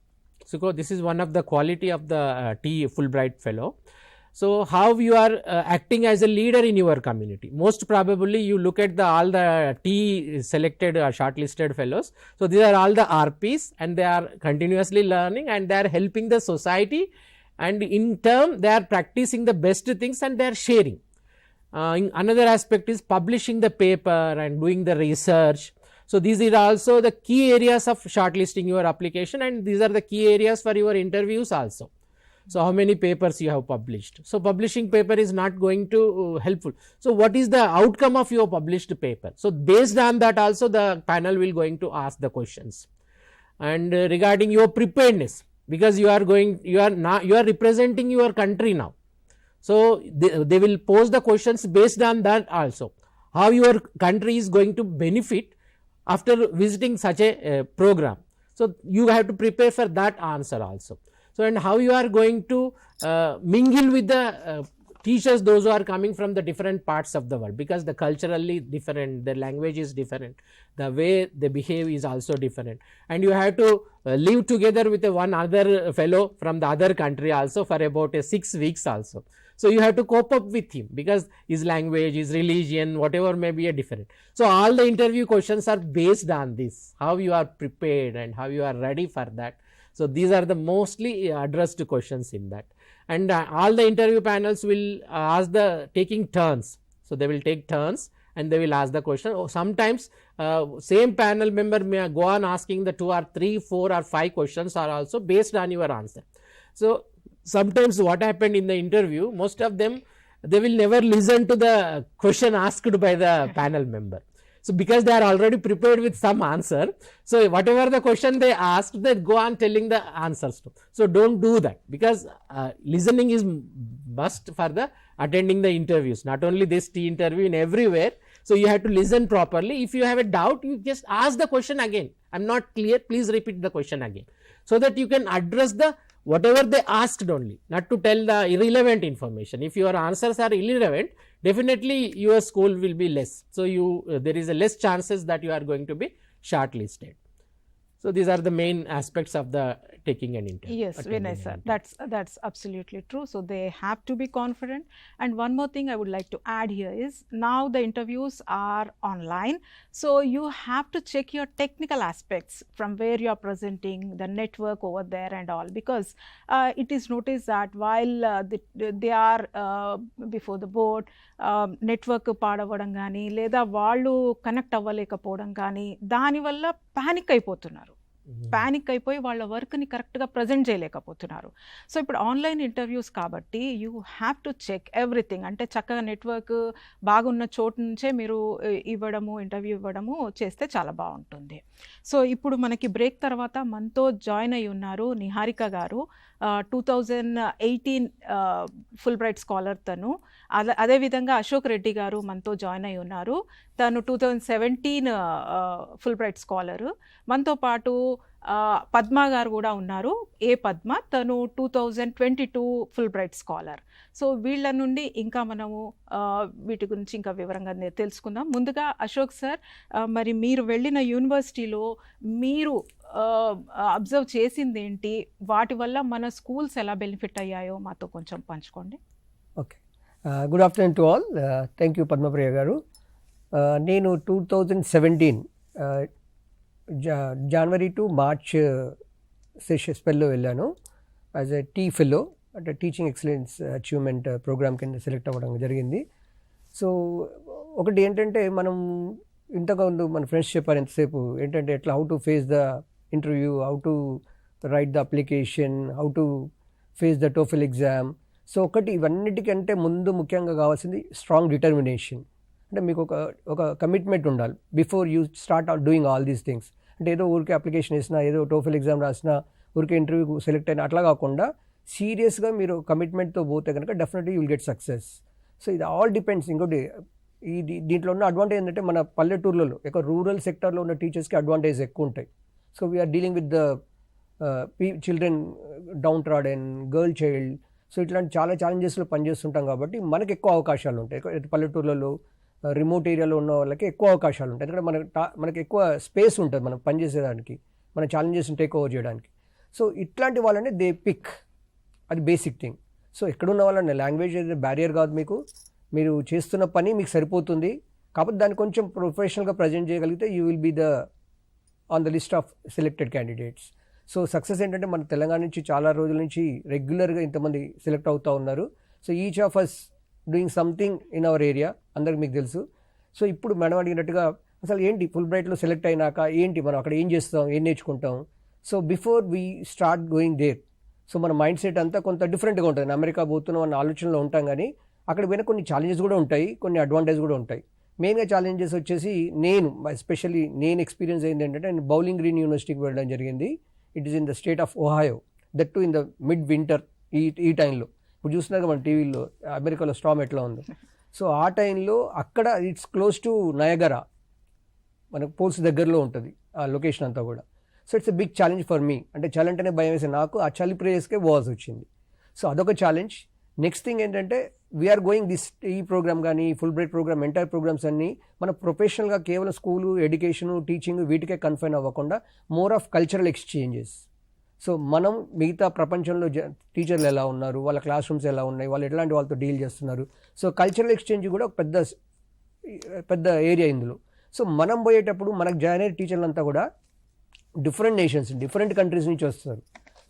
So this is one of the quality of the T Fulbright fellow. So how you are acting as a leader in your community. Most probably you look at all the T selected or shortlisted fellows. So these are all the RPs and they are continuously learning and they are helping the society, and in turn they are practicing the best things and they are sharing. Another aspect is publishing the paper and doing the research. So these are also the key areas of shortlisting your application, and these are the key areas for your interviews also. So how many papers you have published. So publishing paper is not going to helpful. So what is the outcome of your published paper? So based on that also the panel will going to ask the questions. And regarding your preparedness, because you are representing your country now. So they will pose the questions based on that also. How your country is going to benefit after visiting such a program. So you have to prepare for that answer also. So and how you are going to mingle with the teachers, those who are coming from the different parts of the world, because the culturally different, the language is different, the way they behave is also different, and you have to live together with one other fellow from the other country also for about 6 weeks also. So you have to cope up with him because his language, his religion, whatever may be a different. So all the interview questions are based on this, how you are prepared and how you are ready for that. So these are the mostly addressed questions in that, and all the interview panels will ask the taking turns. So they will take turns and they will ask the question. Sometimes same panel member may go on asking the 2 or 3, 4 or 5 questions are also based on your answer. So sometimes what happened in the interview, most of them they will never listen to the question asked by the panel member. So because they are already prepared with some answer, so whatever the question they asked, they go on telling the answers to. So don't do that, because listening is must for the attending the interviews, not only this T interview, in everywhere. So you have to listen properly. If you have a doubt, you just ask the question again. I'm not clear, please repeat the question again, so that you can address the whatever they asked only, not to tell the irrelevant information. If your answers are irrelevant, definitely your school will be less. So there is a less chances that you are going to be shortlisted. So these are the main aspects of the taking an interview. Yes, Vinay sir, that's absolutely true. So they have to be confident. And one more thing I would like to add here is, now the interviews are online, so you have to check your technical aspects from where you are presenting, the network over there and all, because it is noticed that while they are before the board, network పాడవడం కానీ లేదా వాళ్ళు connect అవ్వలేకపోవడం కానీ దానివల్ల panic అయిపోతున్నారు. Panic అయిపోయి వాళ్ళ వర్క్ని కరెక్ట్గా ప్రజెంట్ చేయలేకపోతున్నారు. సో ఇప్పుడు ఆన్లైన్ ఇంటర్వ్యూస్ కాబట్టి you have to check everything. అంటే చక్కగా నెట్వర్క్ బాగున్న చోటు నుంచే మీరు ఇంటర్వ్యూ ఇవ్వడము చేస్తే చాలా బాగుంటుంది. సో ఇప్పుడు మనకి బ్రేక్ తర్వాత మనతో జాయిన్ అయి ఉన్నారు నిహారిక గారు. 2018 ఫుల్ బ్రైట్ స్కాలర్ తను. అదేవిధంగా అశోక్ రెడ్డి గారు మనతో జాయిన్ అయి ఉన్నారు. తను 2017 ఫుల్ బ్రైట్ స్కాలరు. మనతో పాటు పద్మ గారు కూడా ఉన్నారు. పద్మ, తను 2022 ఫుల్ బ్రైట్ స్కాలర్. సో వీళ్ళ నుండి ఇంకా మనము వీటి గురించి ఇంకా వివరంగా తెలుసుకుందాం. ముందుగా అశోక్ సార్, మరి మీరు వెళ్ళిన యూనివర్సిటీలో మీరు అబ్జర్వ్ చేసింది ఏంటి, వాటి వల్ల మన స్కూల్స్ ఎలా బెనిఫిట్ అయ్యాయో మాతో కొంచెం పంచుకోండి. Okay, good afternoon to all. Thank you Padmapriya గారు. నేను 2017 జనవరి టు మార్చ్ స్పెల్లో వెళ్ళాను యాజ్ ఎ ఫెలో, అంటే టీచింగ్ ఎక్సలెన్స్ అచీవ్మెంట్ ప్రోగ్రామ్ కింద సెలెక్ట్ అవ్వడం జరిగింది. సో ఒకటి ఏంటంటే, మనం ఇంతకుముందు మన ఫ్రెండ్స్ చెప్పారు ఎంతసేపు, ఏంటంటే ఎట్లా how to face the interview, how to right the application, how to face the TOEFL exam. So ఒకటి ఇవన్నిటికంటే ముందు ముఖ్యంగా కావాల్సింది స్ట్రాంగ్ డిటర్మినేషన్. అంటే మీకు ఒక కమిట్మెంట్ ఉండాలి before you start doing all these things. అంటే ఏదో ఊరికే అప్లికేషన్ వేసినా, ఏదో టోఫెల్ ఎగ్జామ్ రాసినా, ఊరికే ఇంటర్వ్యూకి సెలెక్ట్ అయినా అట్లా కాకుండా సీరియస్గా మీరు కమిట్మెంట్తో పోతే కనుక definitely you'll get success. So ఇది ఆల్ డిపెండ్స్. ఇంకోటి దీంట్లో ఉన్న అడ్వాంటేజ్ ఏంటంటే, మన పల్లెటూర్లలో ఎక్కువ రూరల్ సెక్టర్లో ఉన్న టీచర్స్కి అడ్వాంటేజ్ ఎక్కువ ఉంటాయి. So we're dealing with the children, downtrodden, girl child. So ఇట్లాంటి చాలా ఛాలెంజెస్లో పనిచేస్తుంటాం కాబట్టి మనకు ఎక్కువ అవకాశాలు ఉంటాయి. పల్లెటూర్లలో, రిమోట్ ఏరియాలో ఉన్న వాళ్ళకి ఎక్కువ అవకాశాలు ఉంటాయి. ఎందుకంటే మనకి ఎక్కువ స్పేస్ ఉంటుంది మనం పనిచేసేదానికి, మన ఛాలెంజెస్ని టేక్ ఓవర్ చేయడానికి. సో ఇట్లాంటి వాళ్ళని దే పిక్, అది బేసిక్ థింగ్. సో ఎక్కడున్న వాళ్ళని లాంగ్వేజ్ అయితే బ్యారియర్ కాదు, మీరు చేస్తున్న పని మీకు సరిపోతుంది. కాకపోతే దాన్ని కొంచెం ప్రొఫెషనల్గా ప్రజెంట్ చేయగలిగితే you will be on the list of selected candidates. So success ఏంటంటే, మన తెలంగాణ నుంచి చాలా రోజుల నుంచి రెగ్యులర్గా ఇంతమంది సెలెక్ట్ అవుతూ ఉన్నారు. So each of us doing something in our area, అందరికి మీకు తెలుసు. సో ఇప్పుడు మేడం అడిగినట్టుగా అసలు ఏంటి ఫుల్ బ్రైట్లో సెలెక్ట్ అయినాక ఏంటి మనం అక్కడ ఏం చేస్తాం, ఏం నేర్చుకుంటాం. So before we start going there, so మన మైండ్ సెట్ అంతా కొంత డిఫరెంట్గా ఉంటుంది. అమెరికా పోతున్నాం అన్న ఆలోచనలో ఉంటాం, కానీ అక్కడ పోయిన కొన్ని ఛాలెంజెస్ కూడా ఉంటాయి, కొన్ని అడ్వాంటేజ్ కూడా ఉంటాయి. మెయిన్గా ఛాలెంజెస్ వచ్చేసి ఎస్పెషల్లీ నేను ఎక్స్పీరియన్స్ అయింది ఏంటంటే, నేను బౌలింగ్ గ్రీన్ యూనివర్సిటీకి వెళ్ళడం జరిగింది. It is in the state of Ohio, that to in the mid winter. ఈ టైంలో ఇప్పుడు చూస్తున్నాక మన టీవీలో అమెరికాలో స్టామ్ ఎట్లా ఉందో. సో ఆ టైంలో అక్కడ ఇట్స్ క్లోజ్ టు నయగరా, మనకు పోల్స్ దగ్గరలో ఉంటుంది ఆ లొకేషన్ అంతా కూడా. So it's a big challenge for me. అంటే చలి అంటేనే భయం వేసే నాకు ఆ చలి ప్లేస్కే పోవాల్సి వచ్చింది. సో అదొక ఛాలెంజ్. నెక్స్ట్ థింగ్ ఏంటంటే, వీఆర్ గోయింగ్ ఈ ప్రోగ్రామ్ కానీ Fulbright programme, entire programmes అన్నీ మన ప్రొఫెషనల్గా కేవలం స్కూలు, ఎడ్యుకేషను, టీచింగ్ వీటికే కన్ఫైన్ అవ్వకుండా more of cultural exchanges. So మనం మిగతా ప్రపంచంలో టీచర్లు ఎలా ఉన్నారు, వాళ్ళ క్లాస్ రూమ్స్ ఎలా ఉన్నాయి, వాళ్ళు ఎట్లాంటి వాళ్ళతో డీల్ చేస్తున్నారు. సో కల్చరల్ ఎక్స్చేంజ్ కూడా ఒక పెద్ద ఏరియా ఇందులో. సో మనం పోయేటప్పుడు మనకు జాయిన్ అయ్యే టీచర్లంతా కూడా డిఫరెంట్ నేషన్స్, డిఫరెంట్ కంట్రీస్ నుంచి వస్తారు.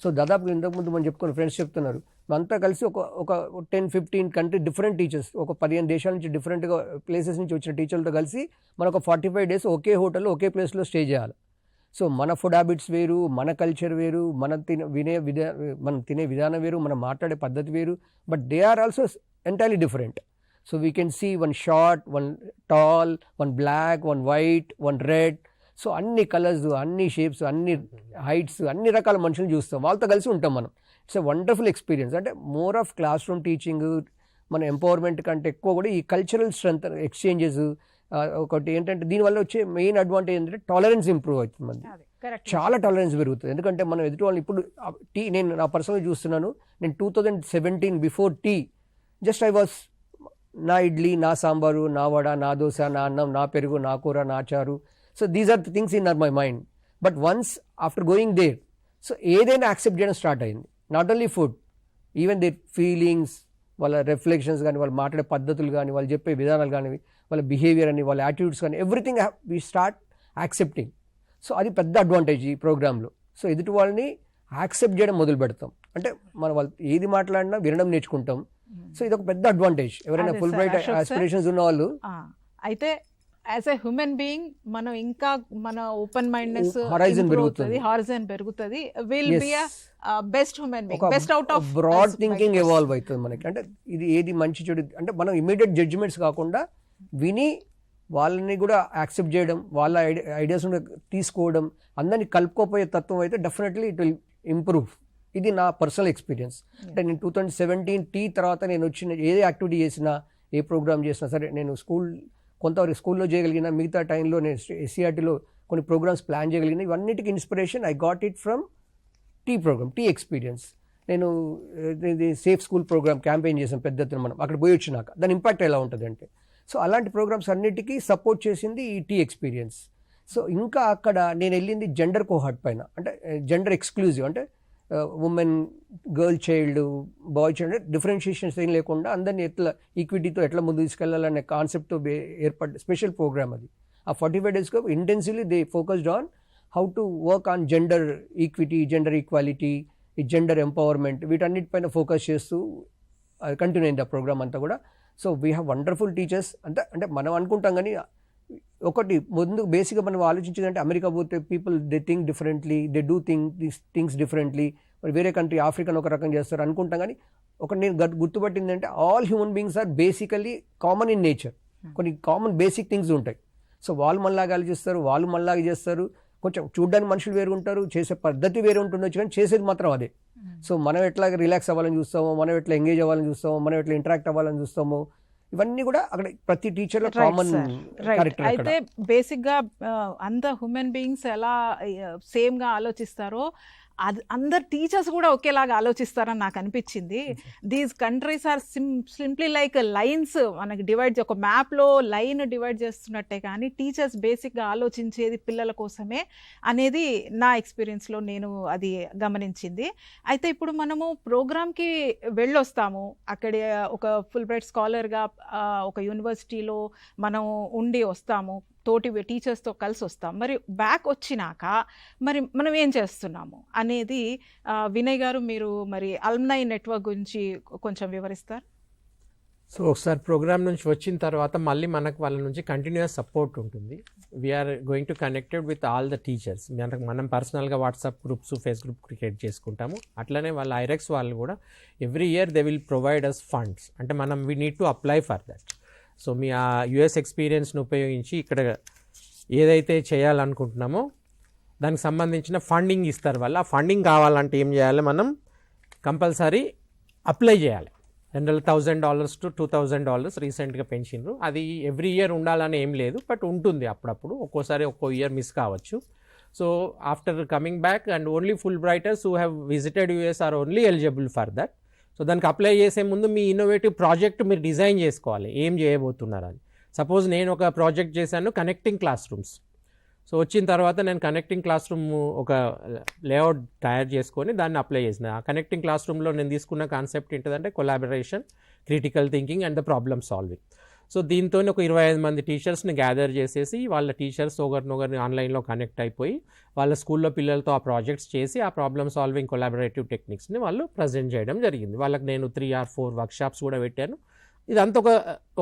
సో దాదాపు ఇంతకుముందు మనం చెప్పుకున్న ఫ్రెండ్స్ చెప్తున్నారు, అంతా కలిసి ఒక 10-15 కంట్రీ డిఫరెంట్ టీచర్స్, ఒక 15 దేశాల నుంచి డిఫరెంట్గా ప్లేసెస్ నుంచి వచ్చిన టీచర్లతో కలిసి మనం ఒక 45 days ఒకే హోటల్లో ఒకే ప్లేస్లో స్టే చేయాలి. సో మన ఫుడ్ హ్యాబిట్స్ వేరు, మన కల్చర్ వేరు, మనం తినే విధానం వేరు, మనం మాట్లాడే పద్ధతి వేరు. But they are also entirely different. So we can see one short, one tall, one black, one white, one red. So అన్ని కలర్స్, అన్ని షేప్స్, అన్ని హైట్స్, అన్ని రకాల మనుషులు చూస్తాం, వాళ్ళతో కలిసి ఉంటాం మనం. It's a wonderful experience. అంటే more of classroom teaching, మన ఎంపవర్మెంట్ కంటే ఎక్కువ కూడా ఈ కల్చరల్ స్ట్రెంత్ ఎక్స్చేంజెస్. ఒకటి ఏంటంటే, దీనివల్ల వచ్చే మెయిన్ అడ్వాంటేజ్ ఏంటంటే టాలరెన్స్ ఇంప్రూవ్ అవుతుంది. మనది చాలా టాలరెన్స్ పెరుగుతుంది. ఎందుకంటే మనం ఎదుటి వాళ్ళని ఇప్పుడు నేను నా పర్సనల్గా చూస్తున్నాను. నేను 2017 బిఫోర్ జస్ట్ ఐ వాస్ నా ఇడ్లీ, నా సాంబారు, నా వడ, నా దోశ, నా అన్నం, నా పెరుగు, నా కూర, నా చారు. So these are the things in my mind. But once after going there, so ఏదైనా యాక్సెప్ట్ చేయడం స్టార్ట్ అయింది. Not only food, even their feelings, వాళ్ళ రిఫ్లెక్షన్స్ కానీ, వాళ్ళు మాట్లాడే పద్ధతులు కానీ, వాళ్ళు చెప్పే విధానాలు కానీ, వాళ్ళ బిహేవియర్ అని, వాళ్ళ యాటిట్యూడ్స్ కానీ, everything we start accepting. So అది పెద్ద అడ్వాంటేజ్ ఈ ప్రోగ్రాంలో. సో ఎదుటి వాళ్ళని యాక్సెప్ట్ చేయడం మొదలు పెడతాం. అంటే మనం వాళ్ళు ఏది మాట్లాడినా వినడం నేర్చుకుంటాం. సో ఇది ఒక పెద్ద అడ్వాంటేజ్. ఎవరైనా ఫుల్ బ్రైట్ ఆస్పిరేషన్స్ ఉన్న వాళ్ళు. అయితే యాజ్ ఎ హ్యూమన్ బీయింగ్ మనం ఇంకా మన ఓపెన్ మైండ్నెస్ Horizon పెరుగుతుంది. హారిజన్ పెరుగుతుంది, will be best human being, ఒక best out of broad thinking evolve అవుతుంది మనకి. అంటే ఇది ఏది మంచి చెడు అంటే మనం ఇమీడియట్ జడ్జిమెంట్స్ కాకుండా విని వాళ్ళని కూడా యాక్సెప్ట్ చేయడం, వాళ్ళ ఐడియాస్ తీసుకోవడం, అందరినీ కలుపుకోపోయే తత్వం అయితే డెఫినెట్లీ ఇట్ విల్ ఇంప్రూవ్. ఇది నా పర్సనల్ ఎక్స్పీరియన్స్. అంటే నేను 2017 తర్వాత నేను వచ్చిన ఏ యాక్టివిటీ చేసినా, ఏ ప్రోగ్రామ్ చేసినా సరే, నేను కొంతవరకు స్కూల్లో చేయగలిగిన, మిగతా టైంలో నేను ఎస్సీఆర్టీలో కొన్ని ప్రోగ్రామ్స్ ప్లాన్ చేయగలిగిన, ఇవన్నిటికి inspiration I got it from programme, experience. నేను ఇది సేఫ్ స్కూల్ ప్రోగ్రామ్ క్యాంపెయిన్ చేసాం పెద్ద ఎత్తున, మనం అక్కడ పోయి వచ్చినాక దాని ఇంపాక్ట్ ఎలా ఉంటుంది అంటే, సో అలాంటి ప్రోగ్రామ్స్ అన్నిటికీ సపోర్ట్ చేసింది ఈ ఎక్స్పీరియన్స్. సో ఇంకా అక్కడ నేను వెళ్ళింది జెండర్ కోహార్ట్ పైన, అంటే జెండర్ ఎక్స్క్లూజివ్, అంటే women, girl child, bye child differentiations ఏం లేకుండా అందరినీ ఎట్లా ఈక్విటీతో ఎట్లా ముందు తీసుకెళ్లాలనే కాన్సెప్ట్తో ఏర్పడ్డ స్పెషల్ ప్రోగ్రామ్ అది. ఆ 45 days intensively they focused on how to work on gender equity, gender equality, ఈ జెండర్ ఎంపవర్మెంట్, వీటన్నిటిపైన ఫోకస్ చేస్తూ కంటిన్యూ అయింది ఆ ప్రోగ్రామ్ అంతా కూడా. So we have wonderful teachers. అంటే మనం అనుకుంటాం కానీ ఒకటి ముందు బేసిక్గా మనం ఆలోచించేదంటే అమెరికా పోతే people they think differently, they do things differently, మరి వేరే కంట్రీ ఆఫ్రికన్ ఒక రకం చేస్తారు అనుకుంటాం. కానీ ఒకటి నేను గుర్తుపట్టింది అంటే all human beings are basically common in nature. కొన్ని కామన్ బేసిక్ థింగ్స్ ఉంటాయి. సో వాళ్ళు మనలాగా ఆలోచిస్తారు, వాళ్ళు మనలాగా చేస్తారు. కొంచెం చూడడానికి మనుషులు వేరు ఉంటారు, చేసే పద్ధతి వేరే ఉంటుండొచ్చు, కానీ చేసేది మాత్రం అదే. సో మనం ఎట్లా రిలాక్స్ అవ్వాలని చూస్తామో, మనం ఎట్లా ఎంగేజ్ అవ్వాలని చూస్తామో, మనం ఎట్లా ఇంటరాక్ట్ అవ్వాలని చూస్తామో, ఇవన్నీ కూడా అక్కడ ప్రతి టీచర్లో కామన్ క్యారెక్టర్. అయితే బేసిక్ గా అందరు హ్యూమన్ బీయింగ్స్ ఎలా సేమ్ గా ఆలోచిస్తారో అందరు టీచర్స్ కూడా ఒకేలాగా ఆలోచిస్తారని నాకు అనిపించింది. These countries are simply like lines, మనకి డివైడ్, ఒక మ్యాప్లో లైన్ డివైడ్ చేస్తున్నట్టే, కానీ టీచర్స్ బేసిక్గా ఆలోచించేది పిల్లల కోసమే అనేది నా ఎక్స్పీరియన్స్లో నేను అది గమనించింది. అయితే ఇప్పుడు మనము ప్రోగ్రామ్కి వెళ్ళొస్తాము, అక్కడ ఒక ఫుల్ బ్రైట్ స్కాలర్గా ఒక యూనివర్సిటీలో మనం ఉండి వస్తాము, తోటి టీచర్స్తో కలిసి వస్తాం. మరి బ్యాక్ వచ్చినాక మరి మనం ఏం చేస్తున్నాము అనేది వినయ్ గారు మీరు మరి అల్మ్నై నెట్వర్క్ గురించి కొంచెం వివరిస్తారు. సో ఒకసారి ప్రోగ్రామ్ నుంచి వచ్చిన తర్వాత మళ్ళీ మనకు వాళ్ళ నుంచి కంటిన్యూస్ సపోర్ట్ ఉంటుంది. We are going to connected with all the teachers. మనం పర్సనల్గా WhatsApp groups, face group create చేసుకుంటాము. అట్లనే వాళ్ళ ఐరెక్స్ వాళ్ళు కూడా every year they will provide us funds. అంటే మనం we need to apply for that. So మీ ఆ యుఎస్ ఎక్స్పీరియన్స్ని ఉపయోగించి ఇక్కడ ఏదైతే చేయాలనుకుంటున్నామో దానికి సంబంధించిన ఫండింగ్ ఇస్తారు వాళ్ళు. ఆ ఫండింగ్ కావాలంటే ఏం చేయాలి, మనం కంపల్సరీ అప్లై చేయాలి. జనరల్ $1,000 to $2,000 రీసెంట్గా పెంచిండ్రు. అది ఎవ్రీ ఇయర్ ఉండాలని ఏం లేదు, బట్ ఉంటుంది అప్పుడప్పుడు. ఒక్కోసారి ఒక్కో ఇయర్ మిస్ కావచ్చు. So after coming back and only Fulbrighters who have visited US are only eligible for that. So దానికి అప్లై చేసే ముందు మీ ఇన్నోవేటివ్ ప్రాజెక్ట్ మీరు డిజైన్ చేసుకోవాలి, ఏం చేయబోతున్నారని. సపోజ్ నేను ఒక ప్రాజెక్ట్ చేశాను కనెక్టింగ్ క్లాస్ రూమ్స్. సో వచ్చిన తర్వాత నేను కనెక్టింగ్ క్లాస్ రూమ్ ఒక లేఅవుట్ తయారు చేసుకొని దాన్ని అప్లై చేసిన. ఆ కనెక్టింగ్ క్లాస్ రూమ్లో నేను తీసుకున్న కాన్సెప్ట్ ఏంటంటే collaboration, critical thinking and the problem solving. So దీంతో ఒక 25 మంది టీచర్స్ని గ్యాదర్ చేసేసి వాళ్ళ టీచర్స్ ఒకరినొకరిని ఆన్లైన్లో కనెక్ట్ అయిపోయి వాళ్ళ స్కూల్లో పిల్లలతో ఆ ప్రాజెక్ట్స్ చేసి ఆ ప్రాబ్లమ్ సాల్వింగ్ కొలాబరేటివ్ టెక్నిక్స్ని వాళ్ళు ప్రజెంట్ చేయడం జరిగింది. వాళ్ళకి నేను 3 or 4 వర్క్షాప్స్ కూడా పెట్టాను. ఇదంతా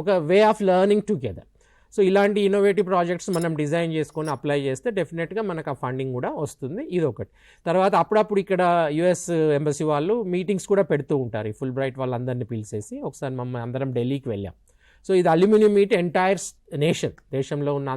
ఒక way of learning together. So ఇలాంటి ఇన్నోవేటివ్ ప్రాజెక్ట్స్ మనం డిజైన్ చేసుకొని అప్లై చేస్తే డెఫినెట్గా మనకు ఆ ఫండింగ్ కూడా వస్తుంది. ఇది ఒకటి. తర్వాత అప్పుడప్పుడు ఇక్కడ యుఎస్ ఎంబసీ వాళ్ళు మీటింగ్స్ కూడా పెడుతూ ఉంటారు. ఈ ఫుల్ బ్రైట్ వాళ్ళందరినీ పిలిచేసి ఒకసారి మమ్మల్ని అందరం ఢిల్లీకి వెళ్ళాం. సో ఇది అల్యూమినియం మీట్ ఎంటైర్ దేశంలో ఉన్న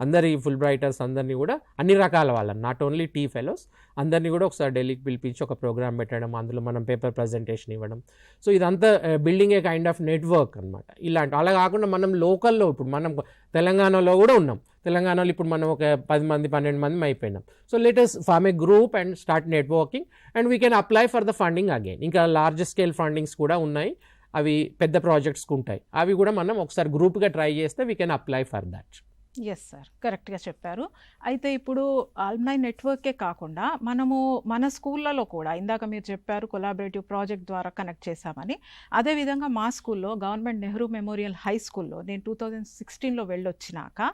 అందరి ఫుల్ బ్రైటర్స్ అందరినీ కూడా, అన్ని రకాల వాళ్ళని, నాట్ ఓన్లీ టీ ఫెలోస్ అందరినీ కూడా ఒకసారి ఢిల్లీకి పిలిపించి ఒక ప్రోగ్రామ్ పెట్టడం, అందులో మనం పేపర్ ప్రజెంటేషన్ ఇవ్వడం. సో ఇదంతా building A kind of network అనమాట. ఇలాంటి అలా కాకుండా మనం లోకల్లో, ఇప్పుడు మనం తెలంగాణలో కూడా ఉన్నాం. తెలంగాణలో ఇప్పుడు మనం ఒక 10 మంది 12 మంది అయిపోయినాం. So let us form a group and start networking and we can apply for the funding again. ఇంకా లార్జ్ స్కేల్ ఫండింగ్స్ కూడా ఉన్నాయి, అవి పెద్ద ప్రాజెక్ట్స్కి ఉంటాయి. అవి కూడా మనం ఒకసారి గ్రూప్గా ట్రై చేస్తే we can apply for that. Yes sir, కరెక్ట్గా చెప్పారు. అయితే ఇప్పుడు ఆల్మనై నెట్వర్కే కాకుండా మనము మన స్కూళ్ళలో కూడా ఇందాక మీరు చెప్పారు కొలాబరేటివ్ ప్రాజెక్ట్ ద్వారా కనెక్ట్ చేశామని. అదేవిధంగా మా స్కూల్లో గవర్నమెంట్ నెహ్రూ మెమోరియల్ హై స్కూల్లో నేను 2016లో వెళ్ళొచ్చినాక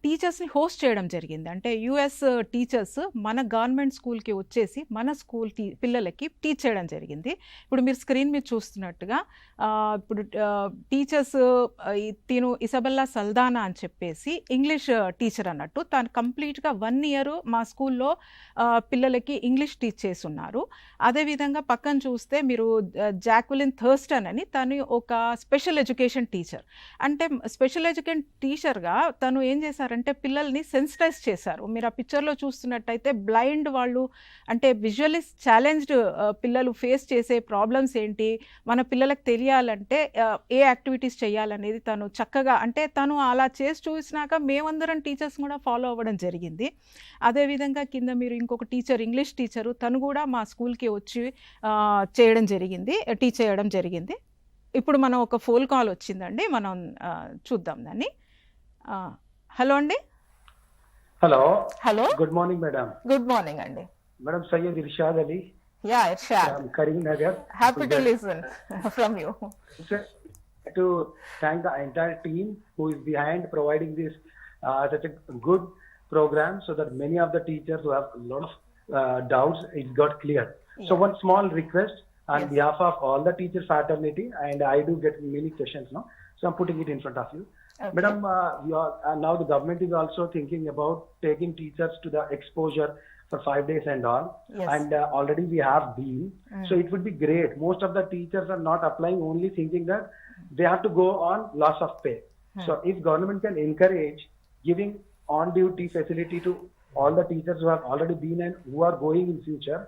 టీచర్స్ని హోస్ట్ చేయడం జరిగింది. అంటే యుఎస్ టీచర్స్ మన గవర్నమెంట్ స్కూల్కి వచ్చేసి మన స్కూల్ పిల్లలకి టీచ్ చేయడం జరిగింది. ఇప్పుడు మీరు స్క్రీన్ మీద చూస్తున్నట్టుగా ఇప్పుడు టీచర్స్ తిను ఇసబెల్లా సల్దానా అని చెప్పేసి ఇంగ్లీష్ టీచర్ అన్నట్టు తను కంప్లీట్గా 1 year మా స్కూల్లో పిల్లలకి ఇంగ్లీష్ టీచ్ చేసి ఉన్నారు. అదేవిధంగా పక్కన చూస్తే మీరు జాక్వెలిన్ థర్స్టన్ అని తను ఒక స్పెషల్ ఎడ్యుకేషన్ టీచర్. అంటే స్పెషల్ ఎడ్యుకేషన్ టీచర్గా తను ఏం చేశారంటే పిల్లల్ని సెన్సిటైజ్ చేశారు. మీరు ఆ పిక్చర్లో చూస్తున్నట్టయితే బ్లైండ్ వాళ్ళు అంటే విజువల్లీ ఛాలెంజ్డ్ పిల్లలు ఫేస్ చేసే ప్రాబ్లమ్స్ ఏంటి, మన పిల్లలకు తెలియాలంటే ఏ యాక్టివిటీస్ చేయాలనేది తను చక్కగా అంటే తను అలా చేసి చూసినాక మేమందరం టీచర్స్ కూడా ఫాలో అవ్వడం జరిగింది. అదేవిధంగా కింద మీరు ఇంకొక టీచర్ ఇంగ్లీష్ టీచరు తను కూడా మా స్కూల్కి వచ్చి చేయడం జరిగింది, టీచ్ చేయడం జరిగింది. ఇప్పుడు మనం ఒక ఫోన్ కాల్ వచ్చిందండి, మనం చూద్దాం దాన్ని. హలో అండి. Hello. Hello, good morning madam. Good morning అండి. Madam Syed Irshad Ali. Yeah Irshad, Karimnagar. Happy to listen from you. To thank the entire team who is behind providing this such a good program, so that many of the teachers who have a lot of doubts, it got clear. Yeah. So one small request on behalf of all the teacher fraternity, and I do get many questions now, so I'm putting it in front of you. Okay. Madam, now the government is also thinking about taking teachers to the exposure for 5 days and all. Yes. And already we have been. So it would be great. Most of the teachers are not applying, only thinking that they have to go on loss of pay. So if government can encourage giving on duty facility to all the teachers who have already been and who are going in future,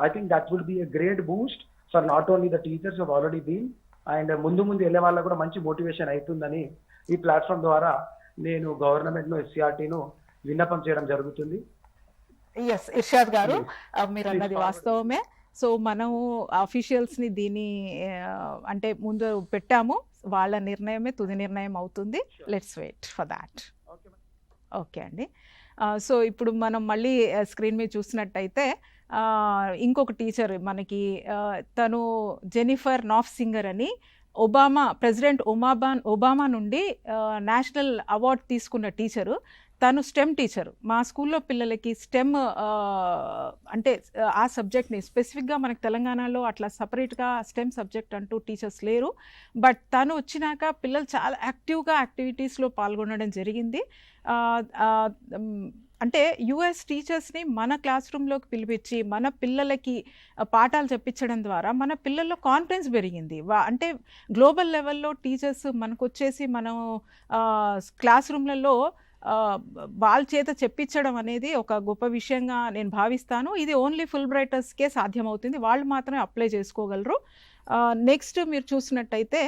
I think that would be a great boost for not only the teachers who have already been, and ముందు వెళ్ళే వాళ్ళకు కూడా మంచి motivation అవుతుందని ఈ platform ద్వారా నేను government ను SCRT ను విన్నపం చేయడం జరుగుతుంది. ఎస్ ఇర్షాద్ గారు, మీరు అన్నది వాస్తవమే. సో మనం అఫీషియల్స్ని దీన్ని అంటే ముందు పెట్టాము, వాళ్ళ నిర్ణయమే తుది నిర్ణయం అవుతుంది. Let's wait for that. Okay అండి. సో ఇప్పుడు మనం మళ్ళీ స్క్రీన్ మీద చూసినట్టయితే ఇంకొక టీచర్ మనకి తను జెనిఫర్ నాఫ్సింగర్ అని ప్రెసిడెంట్ ఒబామా నుండి నేషనల్ అవార్డు తీసుకున్న టీచరు. తను స్టెమ్ టీచరు. మా స్కూల్లో పిల్లలకి స్టెమ్ అంటే ఆ సబ్జెక్ట్ని స్పెసిఫిక్గా మనకు తెలంగాణలో అట్లా సపరేట్గా స్టెమ్ సబ్జెక్ట్ అంటూ టీచర్స్ లేరు. బట్ తను వచ్చినాక పిల్లలు చాలా యాక్టివ్గా యాక్టివిటీస్లో పాల్గొనడం జరిగింది. అంటే యుఎస్ టీచర్స్ని మన క్లాస్ రూమ్లోకి పిలిపించి మన పిల్లలకి పాఠాలు చెప్పించడం ద్వారా మన పిల్లల్లో కాన్ఫిడెన్స్ పెరిగింది. అంటే గ్లోబల్ లెవెల్లో టీచర్స్ మనకు వచ్చేసి మనం క్లాస్ రూమ్లలో వాళ్ళ చేత చెప్పించడం అనేది ఒక గొప్ప విషయంగా నేను భావిస్తాను. ఇది ఓన్లీ ఫుల్ బ్రైటర్స్కే సాధ్యమవుతుంది, వాళ్ళు మాత్రమే అప్లై చేసుకోగలరు. నెక్స్ట్ మీరు చూసినట్టయితే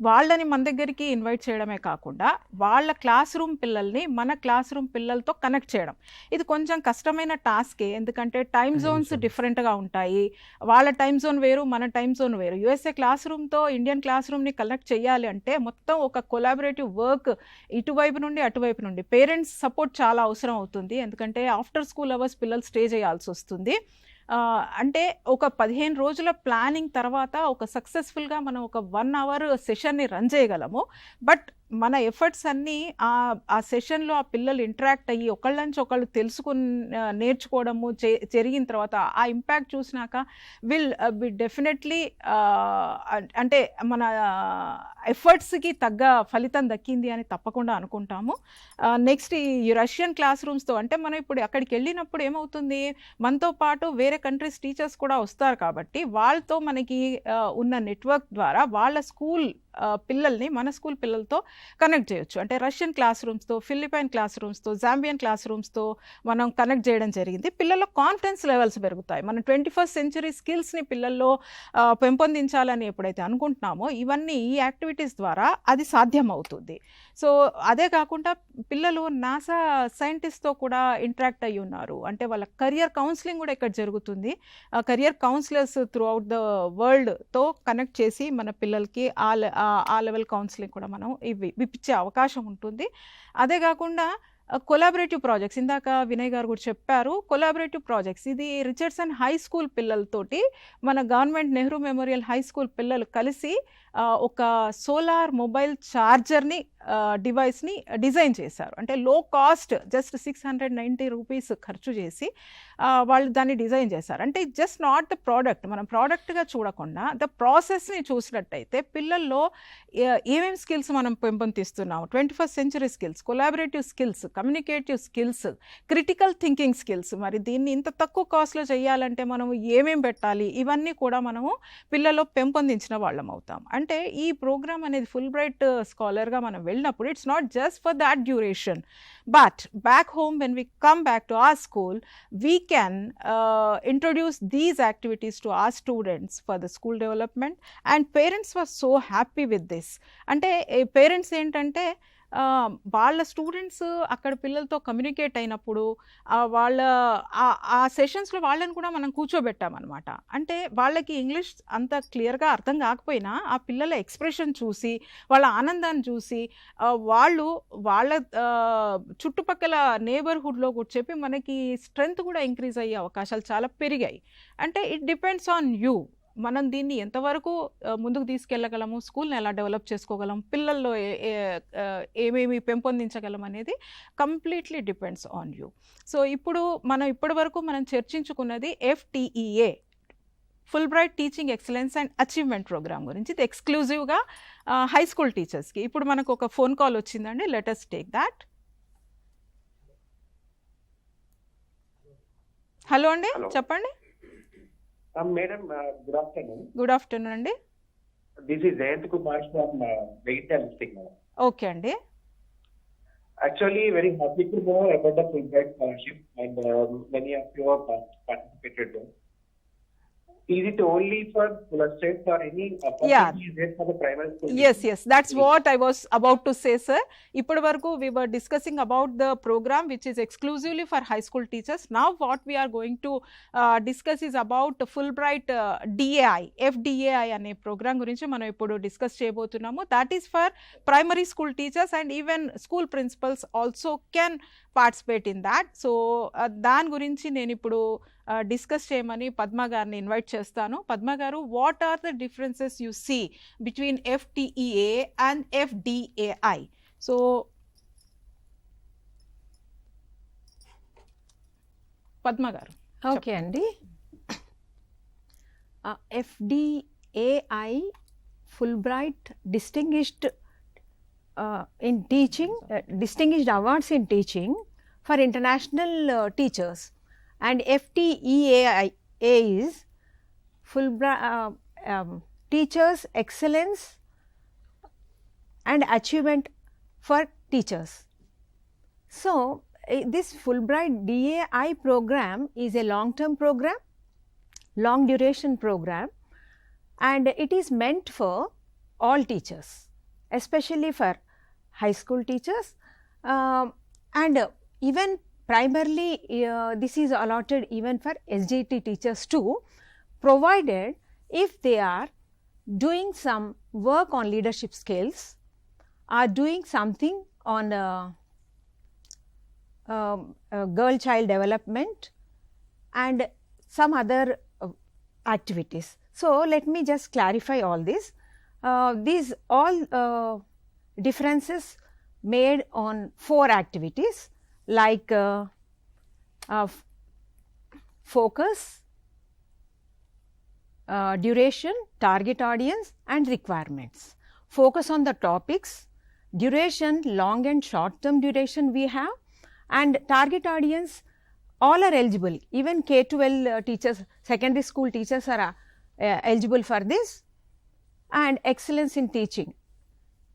వాళ్ళని మన దగ్గరికి ఇన్వైట్ చేయడమే కాకుండా వాళ్ళ క్లాస్ రూమ్ పిల్లల్ని మన క్లాస్ రూమ్ పిల్లలతో కనెక్ట్ చేయడం ఇది కొంచెం కష్టమైన టాస్కే. ఎందుకంటే టైమ్ జోన్స్ డిఫరెంట్గా ఉంటాయి. వాళ్ళ టైమ్ జోన్ వేరు, మన టైమ్ జోన్ వేరు. యూఎస్ఏ క్లాస్ రూమ్తో ఇండియన్ క్లాస్ రూమ్ని కనెక్ట్ చేయాలి అంటే మొత్తం ఒక కొలాబరేటివ్ వర్క్ ఇటువైపు నుండి అటువైపు నుండి. పేరెంట్స్ సపోర్ట్ చాలా అవసరం అవుతుంది, ఎందుకంటే ఆఫ్టర్ స్కూల్ అవర్స్ పిల్లలు స్టే చేయాల్సి వస్తుంది. అంటే ఒక 15 రోజుల ప్లానింగ్ తర్వాత ఒక సక్సెస్ఫుల్గా మనం ఒక 1 hour సెషన్ని రన్ చేయగలము. బట్ మన ఎఫర్ట్స్ అన్నీ ఆ సెషన్లో ఆ పిల్లలు ఇంటరాక్ట్ అయ్యి ఒకళ్ళ నుంచి ఒకళ్ళు నేర్చుకోవడము జరిగిన తర్వాత ఆ ఇంపాక్ట్ చూసినాక విల్ బి డెఫినెట్లీ అంటే మన ఎఫర్ట్స్కి తగ్గ ఫలితం దక్కింది అని తప్పకుండా అనుకుంటాము. నెక్స్ట్ ఈ రష్యన్ క్లాస్ రూమ్స్తో అంటే మనం ఇప్పుడు అక్కడికి వెళ్ళినప్పుడు ఏమవుతుంది, మనతో పాటు వేరే కంట్రీస్ టీచర్స్ కూడా వస్తారు కాబట్టి వాళ్ళతో మనకి ఉన్న నెట్వర్క్ ద్వారా వాళ్ళ స్కూల్ పిల్లల్ని మన స్కూల్ పిల్లలతో కనెక్ట్ చేయొచ్చు. అంటే రష్యన్ క్లాస్ రూమ్స్తో, ఫిలిపైన్ క్లాస్ రూమ్స్తో, జాంబియన్ క్లాస్ రూమ్స్తో మనం కనెక్ట్ చేయడం జరిగింది. పిల్లల్లో కాన్ఫిడెన్స్ లెవెల్స్ పెరుగుతాయి. మనం 21st century స్కిల్స్ని పిల్లల్లో పెంపొందించాలని ఎప్పుడైతే అనుకుంటున్నామో ఈ యాక్టివిటీ యాక్టివిటీస్ ద్వారా అది సాధ్యం అవుతుంది. సో అదే కాకుండా పిల్లలు నాసా సైంటిస్ట్తో కూడా ఇంటరాక్ట్ అయ్యి ఉన్నారు. అంటే వాళ్ళ కెరియర్ కౌన్సిలింగ్ కూడా ఇక్కడ జరుగుతుంది. Career counsellors throughout the వరల్డ్తో కనెక్ట్ చేసి మన పిల్లలకి ఆ లెవెల్ కౌన్సిలింగ్ కూడా మనం ఇప్పించే అవకాశం ఉంటుంది. అదే కాకుండా కొలాబరేటివ్ ప్రాజెక్ట్స్, ఇందాక వినయ్ గారు కూడా చెప్పారు, కొలాబరేటివ్ ప్రాజెక్ట్స్ ఇది రిచర్డ్సన్ హై స్కూల్ పిల్లలతోటి మన government Nehru memorial high school పిల్లలు కలిసి ఒక సోలార్ మొబైల్ ఛార్జర్ని డివైస్ని డిజైన్ చేశారు. అంటే లో కాస్ట్, జస్ట్ 690 రూపీస్ ఖర్చు చేసి వాళ్ళు దాన్ని డిజైన్ చేశారు. అంటే జస్ట్ నాట్ ద ప్రోడక్ట్, మనం ప్రోడక్ట్గా చూడకుండా ద ప్రాసెస్ని చూసినట్టయితే పిల్లల్లో ఏమేమి స్కిల్స్ మనం పెంపొందిస్తున్నాం, 21st century skills, collaborative skills, communicative skills, critical thinking skills, మరి దీన్ని ఇంత తక్కువ కాస్ట్లో చేయాలంటే మనం ఏమేమి పెట్టాలి, ఇవన్నీ కూడా మనము పిల్లల్లో పెంపొందించిన వాళ్ళం అవుతాం. అంటే ఈ ప్రోగ్రామ్ అనేది ఫుల్ బ్రైట్ స్కాలర్గా మనం వెళ్ళినప్పుడు it's not just for that duration, but back home when we come back to our school we can introduce these activities to our students for the school development. And parents were so happy with this. అంటే parents ఏంటంటే వాళ్ళ students అక్కడ పిల్లలతో communicate అయినప్పుడు వాళ్ళ ఆ సెషన్స్లో వాళ్ళని కూడా మనం కూర్చోబెట్టామన్నమాట. అంటే వాళ్ళకి ఇంగ్లీష్ అంత క్లియర్గా అర్థం కాకపోయినా ఆ పిల్లల ఎక్స్ప్రెషన్ చూసి, వాళ్ళ ఆనందాన్ని చూసి వాళ్ళు వాళ్ళ చుట్టుపక్కల నేబర్హుడ్లో కూడా చెప్పి మనకి స్ట్రెంగ్త్ కూడా ఇంక్రీజ్ అయ్యే అవకాశాలు చాలా పెరిగాయి. అంటే ఇట్ డిపెండ్స్ ఆన్ యూ, మనం దీన్ని ఎంతవరకు ముందుకు తీసుకెళ్ళగలము, స్కూల్ని ఎలా డెవలప్ చేసుకోగలం, పిల్లల్లో ఏమేమి పెంపొందించగలం అనేది completely depends on you. So ఇప్పుడు ఇప్పటివరకు మనం చర్చించుకున్నది FTEA, Fulbright teaching excellence and achievement programme గురించి. ఇది ఎక్స్క్లూజివ్గా హై స్కూల్ టీచర్స్కి. ఇప్పుడు మనకు ఒక ఫోన్ కాల్ వచ్చిందండి, let us take that. Hello అండి, చెప్పండి. Madam, good afternoon. Good afternoon అండి. This is Jayant Kumar from Vegetal District. Okay అండి. Actually, very happy to know about the Fulbright scholarship, and many of you have participated there. Is it only for full states or any opportunity is there for the primary school? Yes, that's what I was about to say, sir. Ippadi varaku we were discussing about the program which is exclusively for high school teachers. Now what we are going to discuss is about Fulbright DAI, FDAI ane program gurinchi manam ippudu discuss cheyabothunnamu. That is for primary school teachers, and even school principals also can participate in that. So దాని గురించి నేను ఇప్పుడు discuss చేయమని పద్మ గారిని invite చేస్తాను. Padma garu, what are the differences you see between FTEA and FDAI? So Padma garu. Okay అండి. FDAI, Fulbright Distinguished in Teaching, Distinguished Awards in Teaching for International Teachers, and FTEAI is Fulbright Teachers Excellence and Achievement for Teachers. So this Fulbright DAI program is a long-term program, long duration program, and it is meant for all teachers, especially for high school teachers, and even primarily this is allotted even for SJT teachers too, provided if they are doing some work on leadership skills, are doing something on girl child development and some other activities. So let me just clarify all this. These all differences made on 4 activities like focus, duration, target audience and requirements. Focus on the topics, duration, long and short term duration we have, and target audience, all are eligible, even K-12 teachers, secondary school teachers are eligible for this, and excellence in teaching.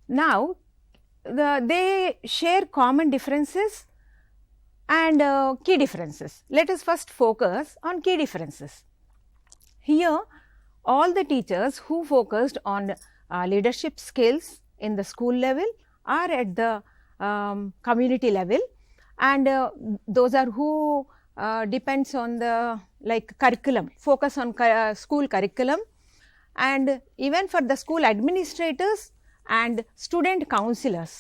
Now they share common differences and key differences. Let us first focus on key differences. Here all the teachers who focused on leadership skills in the school level or at the community level, and those are who depends on the like curriculum, focus on school curriculum, and even for the school administrators and student counselors,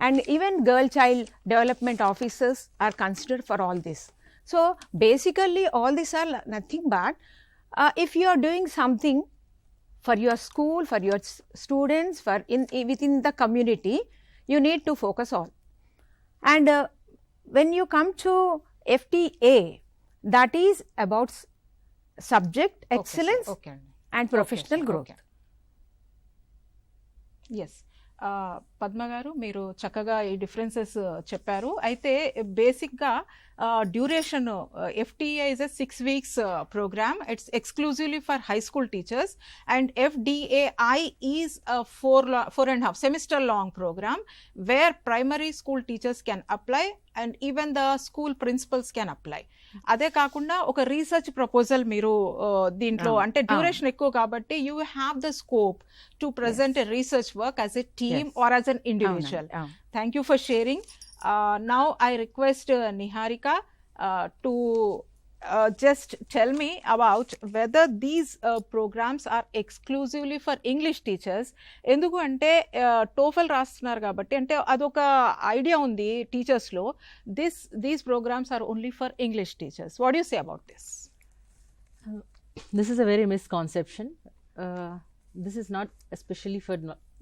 and even girl child development officers are considered for all this. So basically all these are nothing but if you are doing something for your school, for your students, for within the community, you need to focus on. And when you come to FTA, that is about subject excellence and professional growth. Yes Padma garu, మీరు చక్కగా ఈ differences చెప్పారు. అయితే బేసిక్గా duration FTA is a 6 weeks program. It's exclusively for high school teachers, and FDAI is a 4.5 semester long program where primary school teachers can apply and even the school principals can apply. అదే కాకుండా ఒక research proposal మీరు దీంట్లో అంటే duration ఎక్కువ కాబట్టి you have the scope to present a research work as a team or as an individual. Thank you for sharing. Now I request Niharika to just tell me about whether these programs are exclusively for English teachers. ఎందుకు అంటే TOEFL రాస్తున్నారు కాబట్టి అంటే అదొక idea ఉంది టీచర్స్లో, these programs are only for English teachers. What do you say about this? This is a very misconception. This is not especially for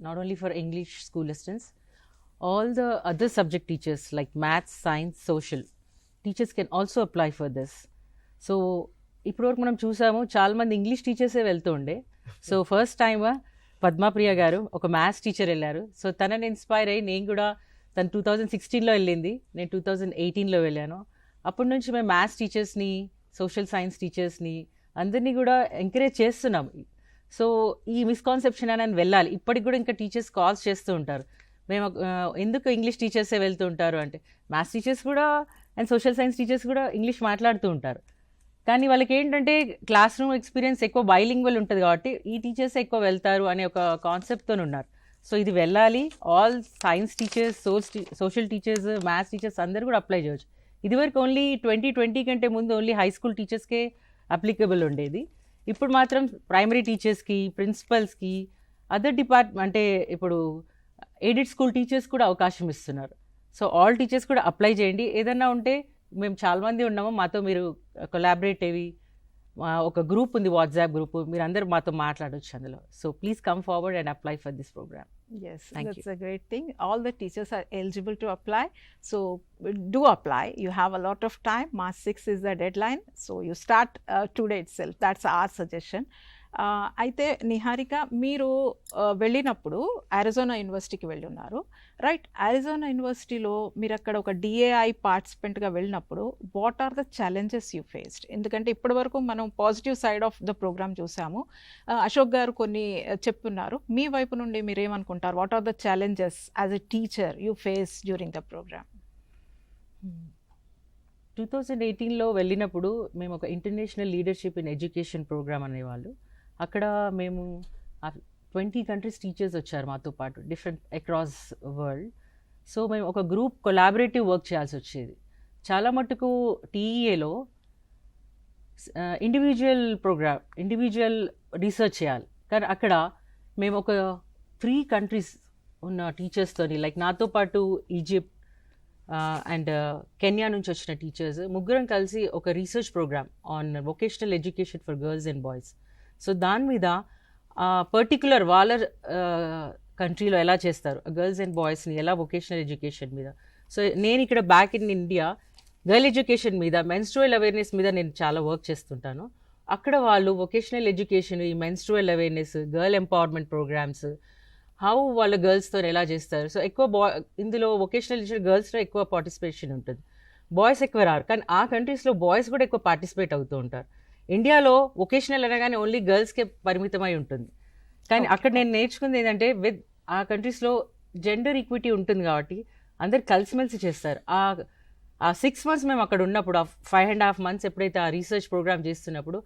not only for English school students. All the other subject teachers like maths, science, social teachers can also apply for this. So ఇప్పటివరకు మనం చూసాము చాలా మంది English టీచర్సే వెళ్తూ ఉండే. So first time Padmapriya గారు ఒక maths teacher వెళ్ళారు. సో తనని ఇన్స్పైర్ అయ్యి నేను కూడా, తను 2016లో వెళ్ళింది, నేను 2018లో వెళ్ళాను. అప్పటి నుంచి మేము మ్యాథ్స్ టీచర్స్ని, సోషల్ సైన్స్ టీచర్స్ని అందరినీ కూడా ఎంకరేజ్ చేస్తున్నాం. సో ఈ మిస్కాన్సెప్షన్ అని వెళ్ళాలి. ఇప్పటికి కూడా ఇంకా టీచర్స్ కాల్స్ చేస్తూ ఉంటారు, మేము ఎందుకు ఇంగ్లీష్ టీచర్సే వెళ్తూ ఉంటారు అంటే, మ్యాథ్స్ టీచర్స్ కూడా అండ్ సోషల్ సైన్స్ టీచర్స్ కూడా ఇంగ్లీష్ మాట్లాడుతూ ఉంటారు. కానీ వాళ్ళకి ఏంటంటే క్లాస్ రూమ్ ఎక్స్పీరియన్స్ ఎక్కువ బైలింగ్వల్ ఉంటుంది కాబట్టి ఈ టీచర్స్ ఎక్కువ వెళ్తారు అనే ఒక కాన్సెప్ట్తో ఉన్నారు. సో ఇది వెళ్ళాలి, all science teachers, social teachers, maths teachers అందరూ కూడా అప్లై చేయవచ్చు. ఇదివరకు ఓన్లీ 2020 కంటే ముందు ఓన్లీ హై స్కూల్ టీచర్స్కే అప్లికబుల్ ఉండేది. ఇప్పుడు మాత్రం ప్రైమరీ టీచర్స్కి, ప్రిన్సిపల్స్కి, అదర్ డిపార్ట్మెంట్ అంటే ఇప్పుడు ఎయిడెడ్ స్కూల్ టీచర్స్ కూడా అవకాశం ఇస్తున్నారు. సో ఆల్ టీచర్స్ కూడా అప్లై చేయండి. ఏదన్నా ఉంటే మేము చాలామంది ఉన్నాము, మాతో మీరు కొలాబరేట్ అయ్యి ఒక గ్రూప్ ఉంది, వాట్సాప్ గ్రూప్, మీరు అందరూ మాతో మాట్లాడవచ్చు అందులో. So please come forward and apply for this programme. Yes, that's a great thing. All the teachers are eligible to apply. So do apply. You have a lot of time. March 6 is the deadline. So you start today itself. That's our suggestion. అయితే నిహారిక, మీరు వెళ్ళినప్పుడు Arizona యూనివర్సిటీకి వెళ్ళి ఉన్నారు, right? Arizona యూనివర్సిటీలో మీరు అక్కడ ఒక DAI పార్టిసిపెంట్గా వెళ్ళినప్పుడు what are the challenges you faced? ఎందుకంటే ఇప్పటి వరకు మనం positive side of the programme చూసాము, అశోక్ గారు కొన్ని చెప్తున్నారు. మీ వైపు నుండి మీరు ఏమనుకుంటారు? What are the challenges as a teacher you face during the programme? 2018లో వెళ్ళినప్పుడు మేము ఒక international leadership in education programme అనేవాళ్ళు. అక్కడ మేము 20 కంట్రీస్ టీచర్స్ వచ్చారు మాతో పాటు, డిఫరెంట్ అక్రాస్ వరల్డ్. సో మేము ఒక గ్రూప్ కొలాబరేటివ్ వర్క్ చేయాల్సి వచ్చేది. చాలా మటుకు TEAలో ఇండివిజువల్ రీసెర్చ్ చేయాలి, కానీ అక్కడ మేము ఒక 3 కంట్రీస్ ఉన్న టీచర్స్తోని, లైక్ నాతో పాటు ఈజిప్ట్ అండ్ కెన్యా నుంచి వచ్చిన టీచర్స్ ముగ్గురం కలిసి ఒక research programme on vocational education for girls and boys. So దాని మీద పర్టికులర్ వాళ్ళ కంట్రీలో ఎలా చేస్తారు గర్ల్స్ అండ్ బాయ్స్ని, ఎలా వొకేషనల్ ఎడ్యుకేషన్ మీద. సో నేను ఇక్కడ back in India girl education మీద, మెన్స్ట్రువల్ అవేర్నెస్ మీద నేను చాలా వర్క్ చేస్తుంటాను. అక్కడ వాళ్ళు వొకేషనల్ ఎడ్యుకేషన్, ఈ menstrual awareness, girl empowerment programmes, how వాళ్ళ గర్ల్స్తో ఎలా చేస్తారు. సో ఎక్కువ ఇందులో వొకేషనల్ ఎడ్యుకేషన్ గర్ల్స్లో ఎక్కువ పార్టిసిపేషన్ ఉంటుంది, బాయ్స్ ఎక్కువ రారు. కానీ ఆ కంట్రీస్లో బాయ్స్ కూడా ఎక్కువ పార్టిసిపేట్ అవుతూ ఉంటారు. ఇండియాలో వొకేషనల్ అనగానే ఓన్లీ గర్ల్స్కే పరిమితమై ఉంటుంది. కానీ అక్కడ నేను నేర్చుకుంది ఏంటంటే విత్ ఆ కంట్రీస్లో జెండర్ ఈక్విటీ ఉంటుంది కాబట్టి అందరు కలిసిమెలిసి చేస్తారు. ఆ 6 months మేము అక్కడ ఉన్నప్పుడు, ఆ 5.5 months ఎప్పుడైతే ఆ రీసెర్చ్ ప్రోగ్రామ్ చేస్తున్నప్పుడు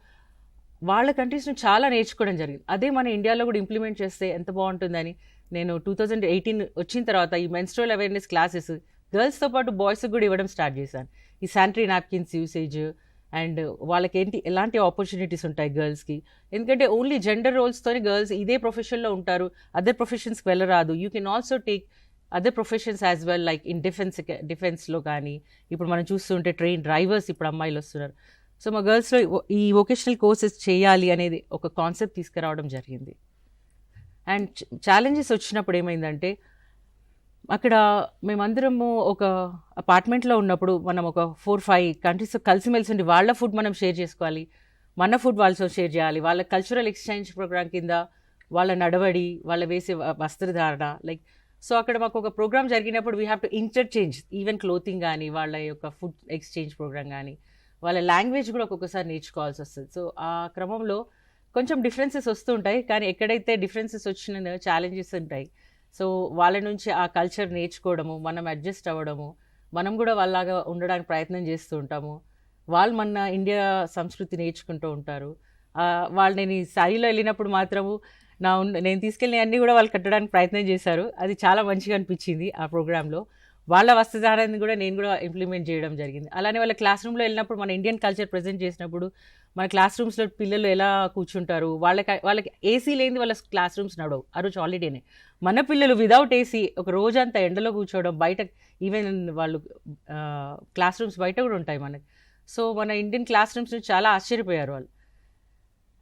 వాళ్ళ కంట్రీస్ నుంచి చాలా నేర్చుకోవడం జరిగింది. అదే మన ఇండియాలో కూడా ఇంప్లిమెంట్ చేస్తే ఎంత బాగుంటుందని నేను 2018 వచ్చిన తర్వాత ఈ మెన్స్ట్రువల్ అవేర్నెస్ క్లాసెస్ గర్ల్స్తో పాటు బాయ్స్కి కూడా ఇవ్వడం స్టార్ట్ చేశాను. ఈ శానిటరీ నాప్కిన్స్ యూసేజ్ అండ్ వాళ్ళకి ఎలాంటి ఆపర్చునిటీస్ ఉంటాయి గర్ల్స్కి. ఎందుకంటే ఓన్లీ జెండర్ రోల్స్తోనే గర్ల్స్ ఇదే ప్రొఫెషన్లో ఉంటారు, అదర్ ప్రొఫెషన్స్కి వెళ్ళరాదు. You can also take other professions as well, like in డిఫెన్స్లో కానీ ఇప్పుడు మనం చూస్తుంటే ట్రైన్ డ్రైవర్స్ ఇప్పుడు అమ్మాయిలు వస్తున్నారు. సో మా గర్ల్స్లో ఈ వొకేషనల్ కోర్సెస్ చేయాలి అనేది ఒక కాన్సెప్ట్ తీసుకురావడం జరిగింది. అండ్ ఛాలెంజెస్ వచ్చినప్పుడు ఏమైందంటే అక్కడ మేమందరము ఒక అపార్ట్మెంట్లో ఉన్నప్పుడు మనం ఒక 4-5 కంట్రీస్ కలిసిమెలిసి ఉండి వాళ్ళ ఫుడ్ మనం షేర్ చేసుకోవాలి, మన ఫుడ్ వాళ్ళతో షేర్ చేయాలి. వాళ్ళ కల్చరల్ ఎక్స్చేంజ్ ప్రోగ్రామ్ కింద వాళ్ళ నడవడి, వాళ్ళ వేసే వస్త్రధారణ, లైక్ సో అక్కడ మాకు ఒక ప్రోగ్రామ్ జరిగినప్పుడు we have to interchange even clothing కానీ, వాళ్ళ యొక్క ఫుడ్ ఎక్స్చేంజ్ ప్రోగ్రామ్ కానీ, వాళ్ళ లాంగ్వేజ్ కూడా ఒక్కొక్కసారి నేర్చుకోవాల్సి వస్తుంది. సో ఆ క్రమంలో కొంచెం డిఫరెన్సెస్ వస్తూ ఉంటాయి, కానీ ఎక్కడైతే డిఫరెన్సెస్ వచ్చిన ఛాలెంజెస్ ఉంటాయి. సో వాళ్ళ నుంచి ఆ కల్చర్ నేర్చుకోవడము, మనం అడ్జస్ట్ అవ్వడము, మనం కూడా వాళ్ళలాగా ఉండడానికి ప్రయత్నం చేస్తూ ఉంటాము. వాళ్ళు మన ఇండియా సంస్కృతి నేర్చుకుంటూ ఉంటారు. వాళ్ళు నేను ఈ శారీలో వెళ్ళినప్పుడు మాత్రము నేను తీసుకెళ్ళిన అన్నీ కూడా వాళ్ళు కట్టడానికి ప్రయత్నం చేశారు. అది చాలా మంచిగా అనిపించింది ఆ ప్రోగ్రాంలో. వాళ్ళ వస్త్రధారాన్ని కూడా నేను కూడా ఇంప్లిమెంట్ చేయడం జరిగింది. అలానే వాళ్ళ క్లాస్ రూమ్లో వెళ్ళినప్పుడు మన ఇండియన్ కల్చర్ ప్రజెంట్ చేసినప్పుడు మన క్లాస్ రూమ్స్లో పిల్లలు ఎలా కూర్చుంటారు, వాళ్ళకి ఏసీ లేనిది వాళ్ళ క్లాస్ రూమ్స్ నడవు, ఆ రోజు హాలిడేనే. మన పిల్లలు విదౌట్ ఏసీ ఒక రోజంతా ఎండలో కూర్చోవడం, బయట ఈవెన్ వాళ్ళు క్లాస్ రూమ్స్ బయట కూడా ఉంటాయి మనకి. సో మన ఇండియన్ క్లాస్ రూమ్స్ నుంచి చాలా ఆశ్చర్యపోయారు వాళ్ళు.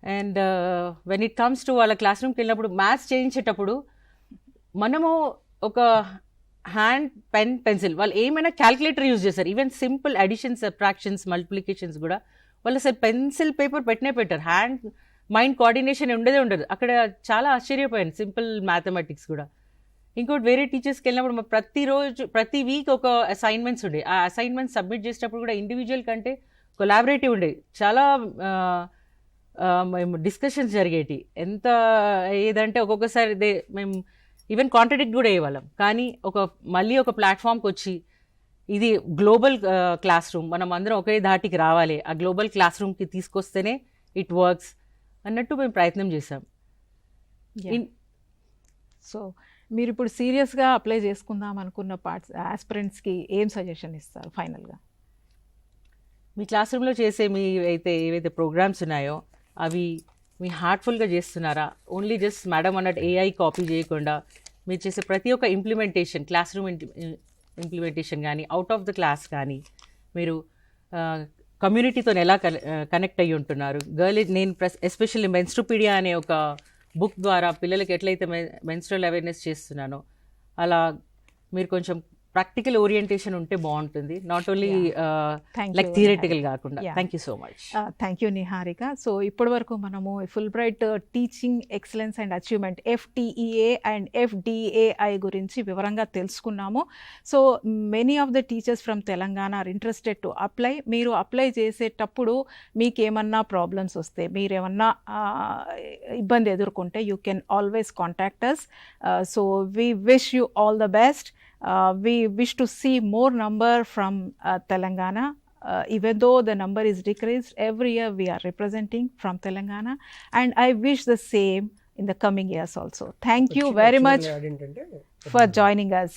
And when it comes to వాళ్ళ క్లాస్ రూమ్కి వెళ్ళినప్పుడు మ్యాథ్స్ చేయించేటప్పుడు మనము ఒక హ్యాండ్ పెన్ పెన్సిల్, వాళ్ళు ఏమైనా క్యాల్కులేటర్ యూజ్ చేస్తారు. Even simple additions, subtractions, multiplications కూడా వాళ్ళు అసలు పెన్సిల్ పేపర్ పెట్టారు. హ్యాండ్ మైండ్ కోఆర్డినేషన్ ఉండదు. అక్కడ చాలా ఆశ్చర్యపోయాను, సింపుల్ మ్యాథమెటిక్స్ కూడా. ఇంకోటి వేరే టీచర్స్కి వెళ్ళినప్పుడు ప్రతి వీక్ ఒక అసైన్మెంట్స్ ఉండే. ఆ అసైన్మెంట్స్ సబ్మిట్ చేసేటప్పుడు కూడా ఇండివిజువల్ కంటే కొలాబరేటివ్ ఉండేది. చాలా మేము డిస్కషన్స్ జరిగేటి. ఎంత ఏదంటే ఒక్కొక్కసారి మేము ఈవెన్ కాంట్రడిక్ట్ కూడా అయ్యేవాళ్ళం. కానీ మళ్ళీ ఒక ప్లాట్ఫామ్కి వచ్చి ఇది గ్లోబల్ క్లాస్ రూమ్, మనం అందరం ఒకే ధాటికి రావాలి, ఆ గ్లోబల్ క్లాస్ రూమ్కి తీసుకొస్తేనే ఇట్ వర్క్స్ అన్నట్టు మేము ప్రయత్నం చేసాం. సో మీరు ఇప్పుడు సీరియస్గా అప్లై చేసుకుందాం అనుకున్న ఆస్పిరెంట్స్కి ఏం సజెషన్ ఇస్తారు ఫైనల్గా? మీ క్లాస్ రూమ్లో చేసే ఏవైతే ప్రోగ్రామ్స్ ఉన్నాయో అవి మీ హార్ట్ఫుల్గా చేస్తున్నారా? ఓన్లీ జస్ట్ మేడం అన్నట్టు ఏఐ కాపీ చేయకుండా మీరు చేసే ప్రతి ఒక్క ఇంప్లిమెంటేషన్, క్లాస్ రూమ్ ఇంప్లిమెంటేషన్ కానీ, అవుట్ ఆఫ్ ద క్లాస్ కానీ, మీరు కమ్యూనిటీతో ఎలా కనెక్ట్ అయ్యి ఉంటున్నారు? నేను ఎస్పెషల్లీ మెన్స్ట్రుపీడియా అనే ఒక బుక్ ద్వారా పిల్లలకి ఎట్లయితే మెన్స్ట్రువల్ అవేర్నెస్ చేస్తున్నానో అలా మీరు కొంచెం ప్రాక్టికల్ ఓరియంటేషన్ ఉంటే బాగుంటుంది, నాట్ ఓన్లీ లైక్ థియరిటికల్ కాకుండా. Thank you so much. Thank you Niharika. So ఇప్పటి వరకు మనము Fulbright teaching excellence and achievement FTEA and FDAI గురించి వివరంగా తెలుసుకున్నాము. So many of the teachers from Telangana are interested to apply. మీరు అప్లై చేసేటప్పుడు మీకు ఏమన్నా ప్రాబ్లమ్స్ వస్తే, మీరేమన్నా ఇబ్బంది ఎదుర్కొంటే you can always contact us. So we wish you all the best. We wish to see more number from Telangana. Even though the number is decreased, every year we are representing from Telangana, and I wish the same in the coming years also. Thank you very much for joining us.